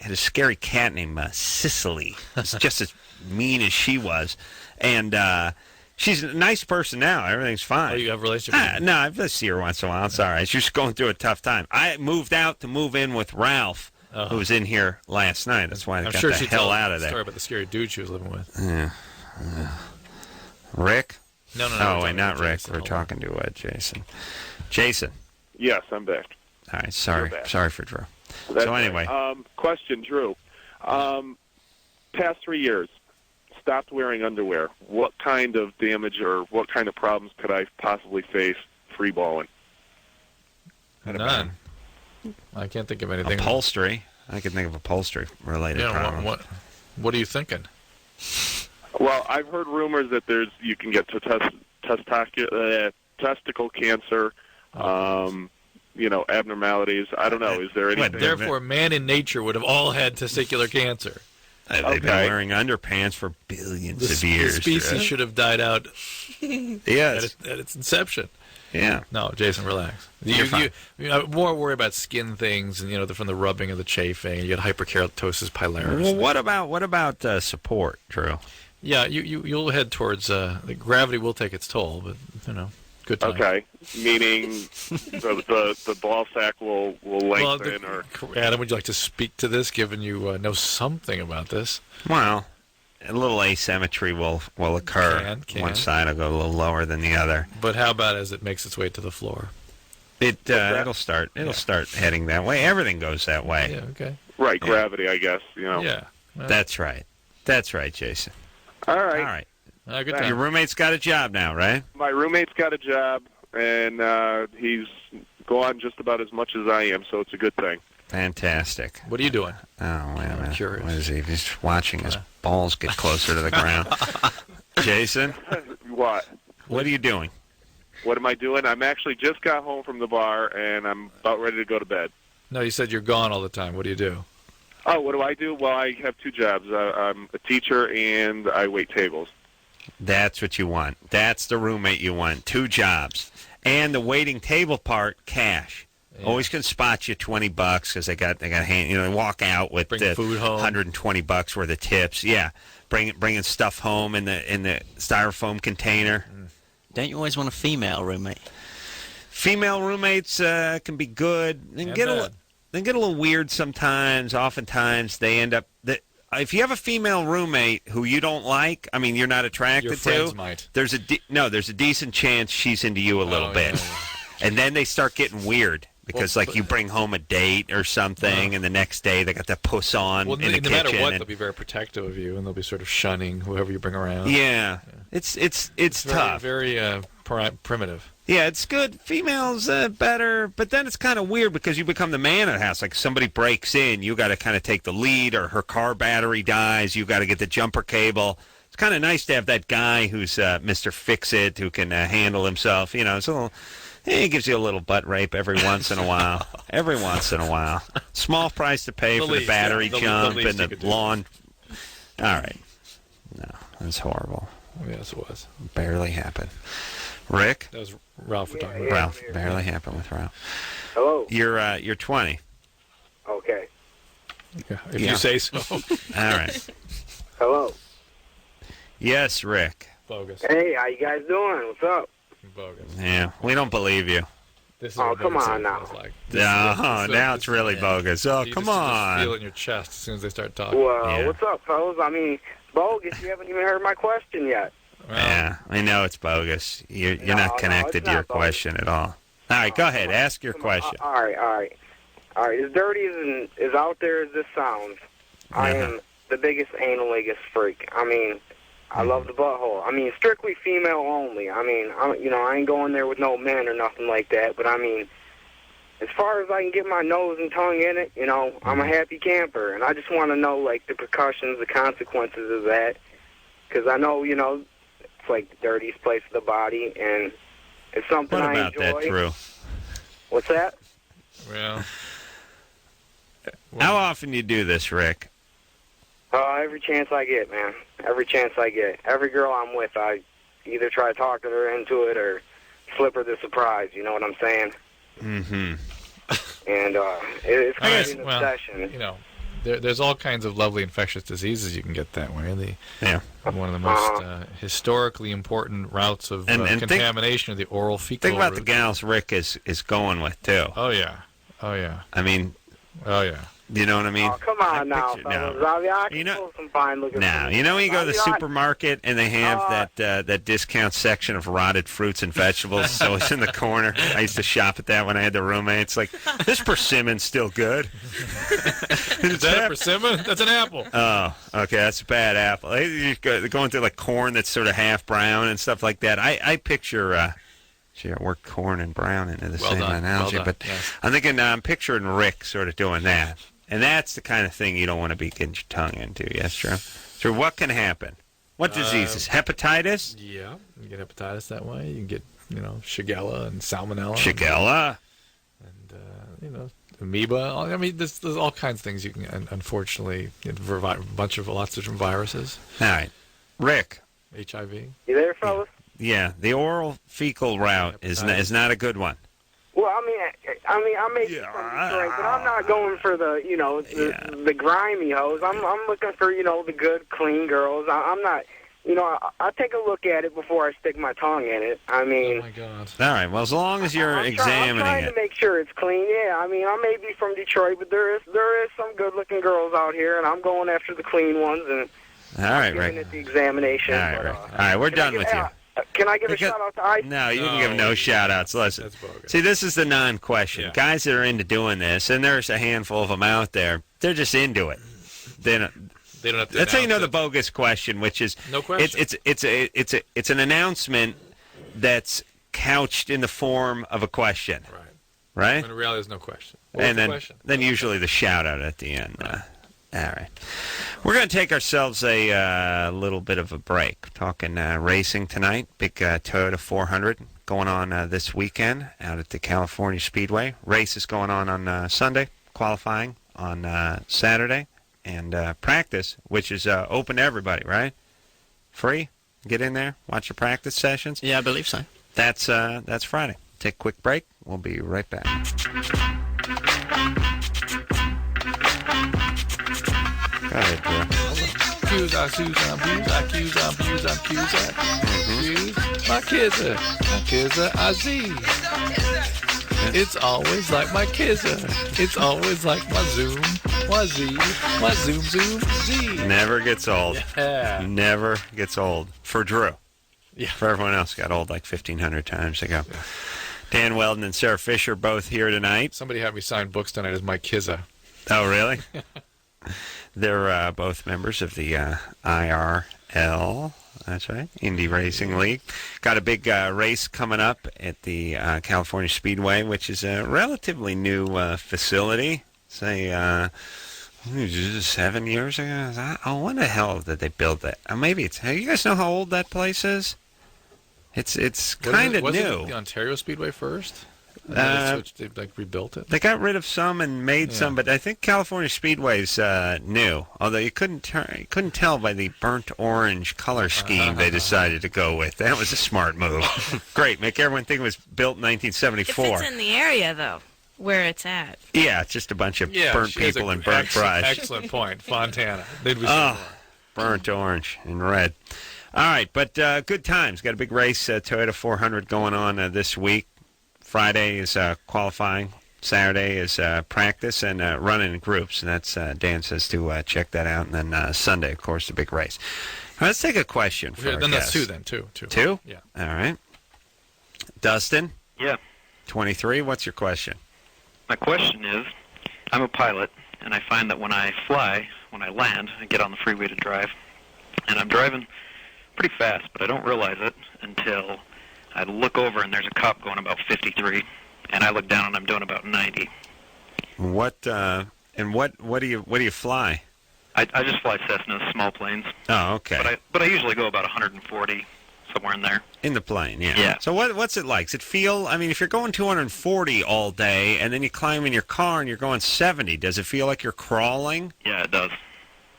a scary cat named Cicely. It's just as mean as she was, and she's a nice person now. Everything's fine. Oh, you have a relationship with her? No, I see her once in a while. It's all right. She's just going through a tough time. I moved out to move in with Ralph, who was in here last night. That's why I got the hell out of there. Story about the scary dude she was living with. Yeah. Rick? No. Oh, wait, not Rick. We're talking to Jason. Jason. Yes, I'm back. All right, sorry. Sorry for Drew. That's so anyway. Right. Question, Drew. Past 3 years, stopped wearing underwear. What kind of damage or what kind of problems could I possibly face free balling? None. I can't think of anything. Upholstery. I can think of upholstery-related problems. What are you thinking? Well, I've heard rumors that you can get testicle cancer, abnormalities. I don't know. Is there anything? Therefore, man in nature would have all had testicular cancer. They've been wearing underpants for billions of years. The species should have died out yes. at its inception. Yeah. No, Jason, relax. You more worry about skin things and from the rubbing of the chafing. You get hyperkeratosis pilaris. Well, what about support, Drew? Yeah, you'll head towards gravity will take its toll, but good time. Okay, meaning the ball sack will lengthen. Adam, would you like to speak to this, given you know something about this? Well, a little asymmetry will occur. One side will go a little lower than the other. But how about as it makes its way to the floor? It'll start heading that way. Everything goes that way. Yeah. Okay. Right, gravity, I guess. Yeah. That's right. That's right, Jason. All right. Good time. Your roommate's got a job now, right? My roommate's got a job, and he's gone just about as much as I am, so it's a good thing. Fantastic. What are you doing? Oh, wait a minute. I'm curious. What is he? He's watching his balls get closer to the ground. Jason? What? What are you doing? What am I doing? I'm actually just got home from the bar, and I'm about ready to go to bed. No, you said you're gone all the time. What do you do? Oh, what do I do? Well, I have two jobs. I'm a teacher, and I wait tables. That's what you want. That's the roommate you want. 2 jobs. And the waiting table part, cash. Yeah. Always can spot you $20 because they got they walk out with the food home. $120 worth of tips. Yeah, bringing stuff home in the styrofoam container. Don't you always want a female roommate? Female roommates can be good. They can get a little weird sometimes. Oftentimes they end up if you have a female roommate who you don't like, I mean, you're not attracted Your friends might. There's a decent chance she's into you a little bit. Yeah. And then they start getting weird because, you bring home a date or something, and the next day they got the puss on in the kitchen. No matter what, they'll be very protective of you, and they'll be sort of shunning whoever you bring around. Yeah. It's tough. Very primitive. Yeah, it's good. Females better, but then it's kind of weird because you become the man of the house. Like somebody breaks in, you got to kind of take the lead, or her car battery dies, you got to get the jumper cable. It's kind of nice to have that guy who's Mr. Fix-It who can handle himself. It's a little. He gives you a little butt rape every once in a while. Every once in a while. Small price to pay for the battery jump and the lawn. All right. No, that's horrible. Yes, it was. Barely happened. Rick? That was Ralph we're talking about. Ralph. Barely happened with Ralph. Hello. You're 20. Okay. Yeah, if you say so. All right. Hello. Yes, Rick. Bogus. Hey, how you guys doing? What's up? Bogus. Yeah, we don't believe you. This is Oh, what come bogus on now. feels like. Now it's really bogus. Oh, You come just on. feel it in your chest as soon as they start talking. Well, what's up, fellas? I mean, bogus. You haven't even heard my question yet. Yeah, I know it's bogus. You're not connected to your question at all. All right, go ahead. Ask your question. All right. As dirty as out there as this sounds, I am the biggest analingus freak. I mean, I love the butthole. I mean, strictly female only. I mean, I ain't going there with no men or nothing like that. But I mean, as far as I can get my nose and tongue in it, I'm a happy camper, and I just want to know like the repercussions, the consequences of that, because I know it's like the dirtiest place of the body, and it's something I enjoy. What about that, Drew? What's that? Well, how often do you do this, Rick? Every chance I get, man. Every chance I get. Every girl I'm with, I either try talking her into it or slip her the surprise. You know what I'm saying? Mm-hmm. And it's kind of an obsession. There's all kinds of lovely infectious diseases you can get that way. One of the most historically important routes of contamination of the oral fecal Think about route. the gals Rick is going with, too. Oh, yeah. I mean... Oh, yeah. You know what I mean? Oh, come on now, fellas. I can pull some fine-looking... No, when you go to the supermarket and they have that discount section of rotted fruits and vegetables, so it's in the corner. I used to shop at that when I had the roommates. Like, this persimmon's still good. Is that a persimmon? That's an apple. Oh, okay, that's a bad apple. They're going through like corn that's sort of half brown and stuff like that. I picture... Gee, I worked corn and brown into the same analogy, but yes. I'm picturing Rick sort of doing that. And that's the kind of thing you don't want to be getting your tongue into, yes, Drew? So what can happen? What diseases? Hepatitis? Yeah, you get hepatitis that way. You can get, Shigella and Salmonella. Shigella? And, amoeba. I mean, there's all kinds of things you can, unfortunately, lots of different viruses. All right. Rick. HIV. You there, fellas? Yeah, the oral fecal route is not a good one. Well, I may be from Detroit, but I'm not going for the grimy hoes. I'm looking for the good, clean girls. I'm not. I take a look at it before I stick my tongue in it. I mean. Oh my God. All right. Well, as long as you're examining I'm trying to make sure it's clean. Yeah. I mean, I may be from Detroit, but there is some good-looking girls out here, and I'm going after the clean ones and. All right, giving Rick. it the examination. All right, Rick. All right, we're done with you. Can I give a shout-out to Ice? No, you can give no shout-outs. Listen, see, this is the non-question. Yeah. Guys that are into doing this, and there's a handful of them out there, they're just into it. They don't have to. That's how you know the bogus question, which is no question. It's an announcement that's couched in the form of a question. Right? When in reality, there's no question. Then usually the shout-out at the end. All right. We're going to take ourselves a little bit of a break. Talking racing tonight. Big Toyota 400 going on this weekend out at the California Speedway. Race is going on Sunday, qualifying on Saturday, and practice, which is open to everybody, right? Free? Get in there, watch your practice sessions. Yeah, I believe so. That's Friday. Take a quick break. We'll be right back. Go ahead, Drew. My kizzer, Aziz. It's always like my kizzer. It's always like my zoom, my zoom, Z. Never gets old. Yeah. Never gets old. For Drew. Yeah. For everyone else, got old like 1,500 times ago. Yeah. Dan Wheldon and Sarah Fisher both here tonight. Somebody had me sign books tonight as my kizzer. Oh, really? They're both members of the IRL, that's right, Indy Racing League. Got a big race coming up at the California Speedway, which is a relatively new facility. Say, 7 years ago? Oh, when the hell did they build that? Maybe it's... You guys know how old that place is? It's kind of new. Wasn't the Ontario Speedway first? They rebuilt it. They got rid of some and made some, but I think California Speedway's new. Although you couldn't tell by the burnt orange color scheme they decided to go with. That was a smart move. Great, make everyone think it was built in 1974. If it's in the area though, where it's at. Yeah, it's just a bunch of burnt people and burnt brush. Excellent point, Fontana. Burnt orange and red. All right, but good times. Got a big race, Toyota 400 going on this week. Friday is qualifying. Saturday is practice and running in groups. And that's, Dan says to check that out. And then Sunday, of course, the big race. All right, let's take a question for our Then that's guests. two then, two. Two? Yeah. All right. Dustin? Yeah. 23, what's your question? My question is, I'm a pilot, and I find that when I fly, when I land, I get on the freeway to drive, and I'm driving pretty fast, but I don't realize it until I look over and there's a cop going about 53, and I look down and I'm doing about 90. What do you fly? I just fly Cessnas, small planes. Oh, okay. But I usually go about 140, somewhere in there. In the plane, yeah. Yeah. So what's it like? Does it feel, I mean, if you're going 240 all day and then you climb in your car and you're going 70, does it feel like you're crawling? Yeah, it does.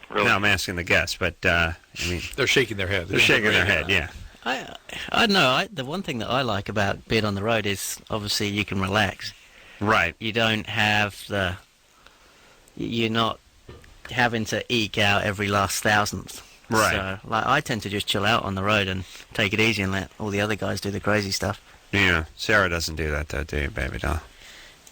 Really? No, I'm asking the guests, but, I mean... They're shaking their head. They're shaking their head, yeah. I know. The one thing that I like about being on the road is obviously you can relax. Right. You don't have you're not having to eke out every last thousandth. Right. So, like, I tend to just chill out on the road and take it easy and let all the other guys do the crazy stuff. Yeah. Sarah doesn't do that, though, do you, baby doll?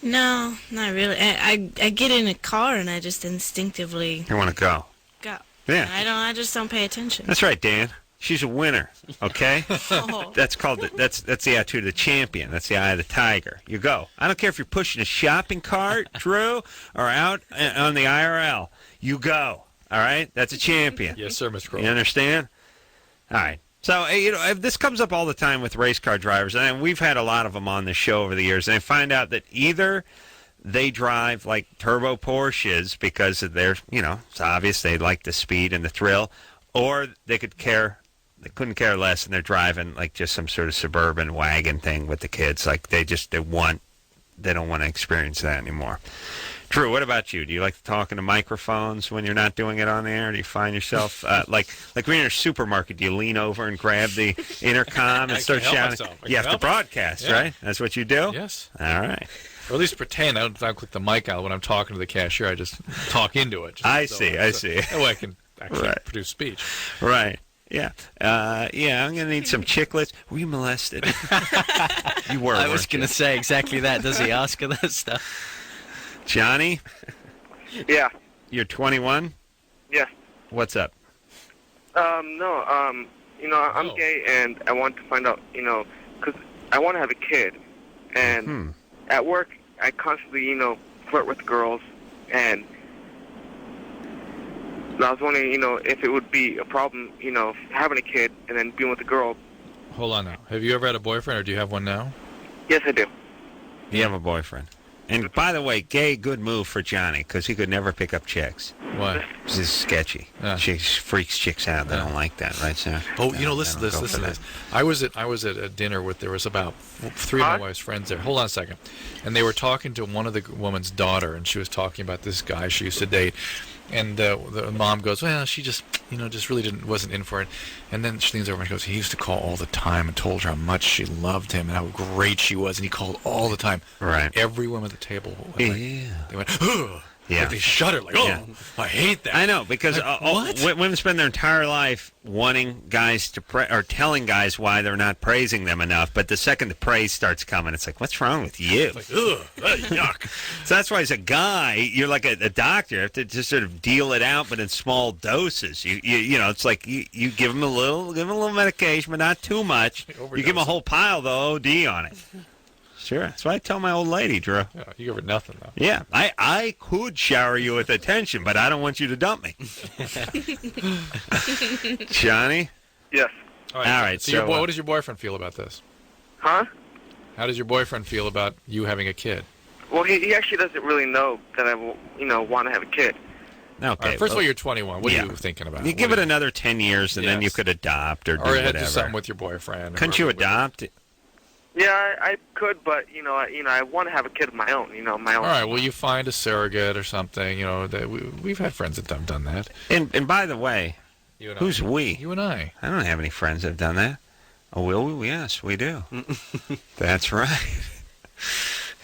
No, not really. I get in a car and I just instinctively You want to go. go. Yeah. I just don't pay attention. That's right, Dan. She's a winner, okay? Oh. That's called that's the attitude of the champion. That's the eye of the tiger. You go. I don't care if you're pushing a shopping cart, Drew, or out on the IRL. You go. All right? That's a champion. Yes, sir, Mr. Crow. You understand? All right. So, this comes up all the time with race car drivers, and we've had a lot of them on this show over the years, and I find out that either they drive like turbo Porsches because of their, it's obvious they like the speed and the thrill, or they couldn't care less, and they're driving like just some sort of suburban wagon thing with the kids. Like they don't want to experience that anymore. Drew, what about you? Do you like talking to microphones when you're not doing it on the air? Do you find yourself like when you're in a supermarket, do you lean over and grab the intercom and start shouting? You have to broadcast, right? That's what you do? Yes. All right. Or at least pretend. I don't click the mic out when I'm talking to the cashier. I just talk into it. I see. That way I can actually produce speech. Right. Yeah. I'm going to need some chiclets. Were you molested? You were, I was weren't you? going to say exactly that. Does he ask her that stuff? Johnny? Yeah. You're 21? Yeah. What's up? No, I'm gay, and I want to find out, because I want to have a kid. And at work, I constantly, flirt with girls, and I was wondering, if it would be a problem, having a kid and then being with a girl. Hold on now. Have you ever had a boyfriend, or do you have one now? Yes, I do. You have a boyfriend. And by the way, gay, good move for Johnny, because he could never pick up chicks. Why? This is sketchy. She freaks chicks out. They don't like that, right, Sarah? Oh, listen to this. Listen to this. I was at a dinner there was about 3 of my wife's friends there. Hold on a second. And they were talking to one of the woman's daughter, and she was talking about this guy she used to date. And the mom goes, well, she just, just really wasn't in for it. And then she leans over and goes, he used to call all the time and told her how much she loved him and how great she was. And he called all the time. Right. Every woman at the table went they went, ugh. Yeah. Like they shuddered, like, I hate that. I know, because women spend their entire life wanting guys to or telling guys why they're not praising them enough, but the second the praise starts coming, it's like, what's wrong with you? It's like, yuck. So that's why as a guy, you're like a doctor. You have to just sort of deal it out, but in small doses. You it's like you give them a little medication, but not too much. You give them a whole pile, though, OD on it. Sure. That's what I tell my old lady, Drew. Yeah, you give her nothing, though. Yeah. I could shower you with attention, but I don't want you to dump me. Johnny? Yes. All right. So what does your boyfriend feel about this? Huh? How does your boyfriend feel about you having a kid? Well, he actually doesn't really know that I, want to have a kid. Okay. First of all, you're 21. What are you thinking about? You give it another 10 years, and then you could adopt or do whatever. Do something with your boyfriend. Couldn't you adopt? Yeah, I could, but I want to have a kid of my own. My own. All right. Well, you find a surrogate or something. We've had friends that have done that. And by the way, who's we? You and I. I don't have any friends that have done that. Oh, will we? Yes, we do. That's right.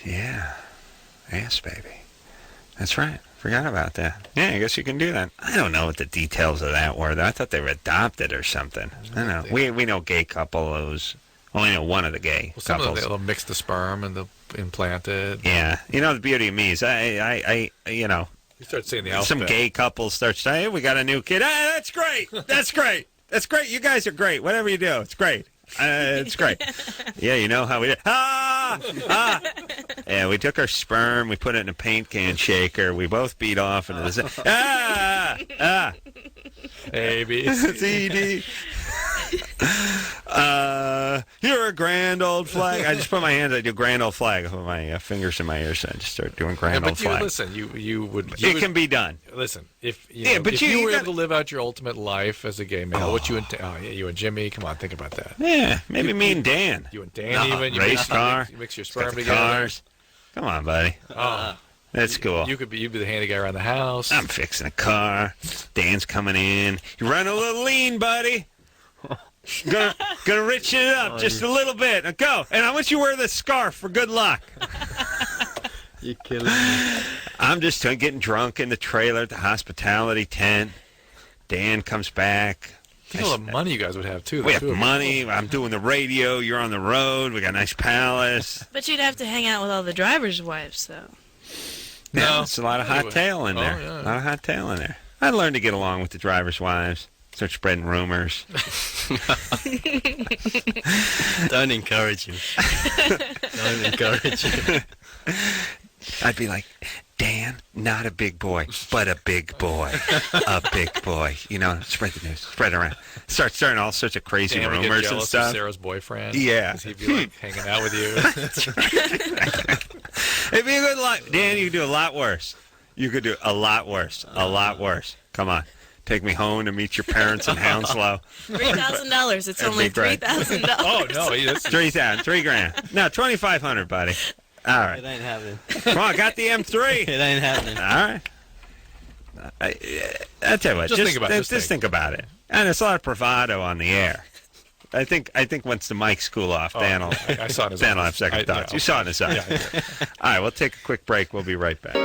Yeah. Yes, baby. That's right. Forgot about that. Yeah, I guess you can do that. I don't know what the details of that were, though. I thought they were adopted or something. I don't know. We know gay couple who's... Only know one of the gay some couples. of them, they'll mix the sperm and they'll implant it. Yeah. You know, the beauty of me is I you know... You start seeing the alphabet. Some gay couple start saying, hey, we got a new kid. Ah, that's great. That's great. That's great. You guys are great. Whatever you do, it's great. It's great. Yeah, you know how we did. Yeah, we took our sperm, we put it in a paint can shaker, we both beat off, and it was A, B, C, D. You're a grand old flag. I just put my hands. I do grand old flag. I put my fingers in my ears. And I just start doing grand old flag. Listen, you would. It can be done. Listen, if you were able to live out your ultimate life as a gay male, what you and you and Jimmy, come on, think about that. Yeah, maybe me and Dan. You and Dan even. You race car. You mix your sperm together. Cars. Come on, buddy. Oh. That's cool. You'd be the handy guy around the house. I'm fixing a car. Dan's coming in. You're running a little lean, buddy. Gonna rich it up just a little bit. Now go. And I want you to wear this scarf for good luck. You're killing me. I'm just getting drunk in the trailer at the hospitality tent. Dan comes back. Think of all the money you guys would have, too. We have money. I'm doing the radio. You're on the road. We got a nice palace. But you'd have to hang out with all the drivers' wives, though. No, it's a lot of hot tail in there. Yeah. A lot of hot tail in there. I learned to get along with the drivers' wives. Start spreading rumors. Don't encourage him. Don't encourage him. I'd be like, Dan, not a big boy, but a big boy. A big boy. You know, spread the news. Spread it around. Start starting all sorts of crazy Dan rumors would get and jealous stuff. of Sarah's boyfriend. Yeah. 'Cause he'd be like hanging out with you. That's right. It'd be a good lot. Dan, you could do a lot worse. You could do a lot worse. A lot worse. Come on. Take me home to meet your parents in Hounslow. $3,000. It's only $3,000. Oh, no. That's $3,000. No, $2,500, buddy. All right. It ain't happening. Come on, I got the M3. It ain't happening. All right. I tell you what, just think about it. And it's a lot of bravado on the air. I think once the mics cool off, Dan will have second thoughts. You saw it in his eyes. Yeah, All right, we'll take a quick break. We'll be right back.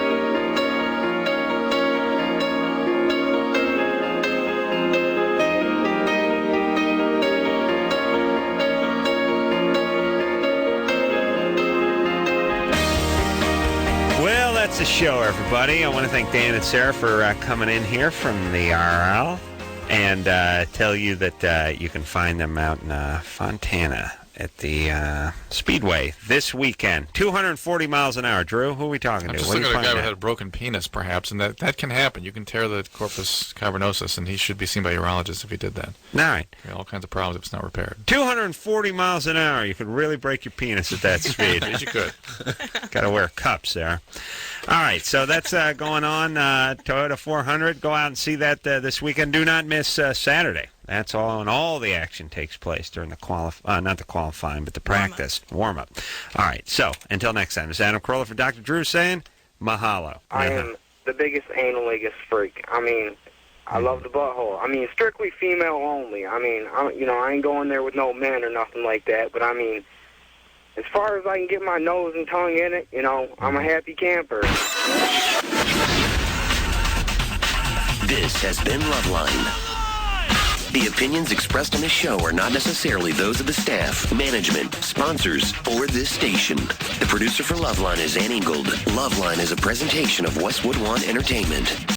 That's the show, everybody. I want to thank Dan and Sarah for coming in here from the RL and tell you that you can find them out in Fontana at the Speedway this weekend. 240 miles an hour. Drew, who are we talking to? I'm just looking at a guy who had a broken penis, perhaps, and that can happen. You can tear the corpus cavernosus, and he should be seen by a urologist if he did that. All right. All kinds of problems if it's not repaired. 240 miles an hour. You could really break your penis at that speed. Yes, you could. Got to wear cups there. All right, so that's going on. Toyota 400. Go out and see that this weekend. Do not miss Saturday. That's all, and all the action takes place during the not the qualifying, but the practice warm-up. All right, so until next time, this is Adam Carolla for Dr. Drew saying mahalo. I am the biggest analegous freak. I mean, I love the butthole. I mean, strictly female only. I mean, I ain't going there with no men or nothing like that, but I mean, as far as I can get my nose and tongue in it, I'm a happy camper. This has been Loveline. The opinions expressed on this show are not necessarily those of the staff, management, sponsors, or this station. The producer for Loveline is Ann Ingold. Loveline is a presentation of Westwood One Entertainment.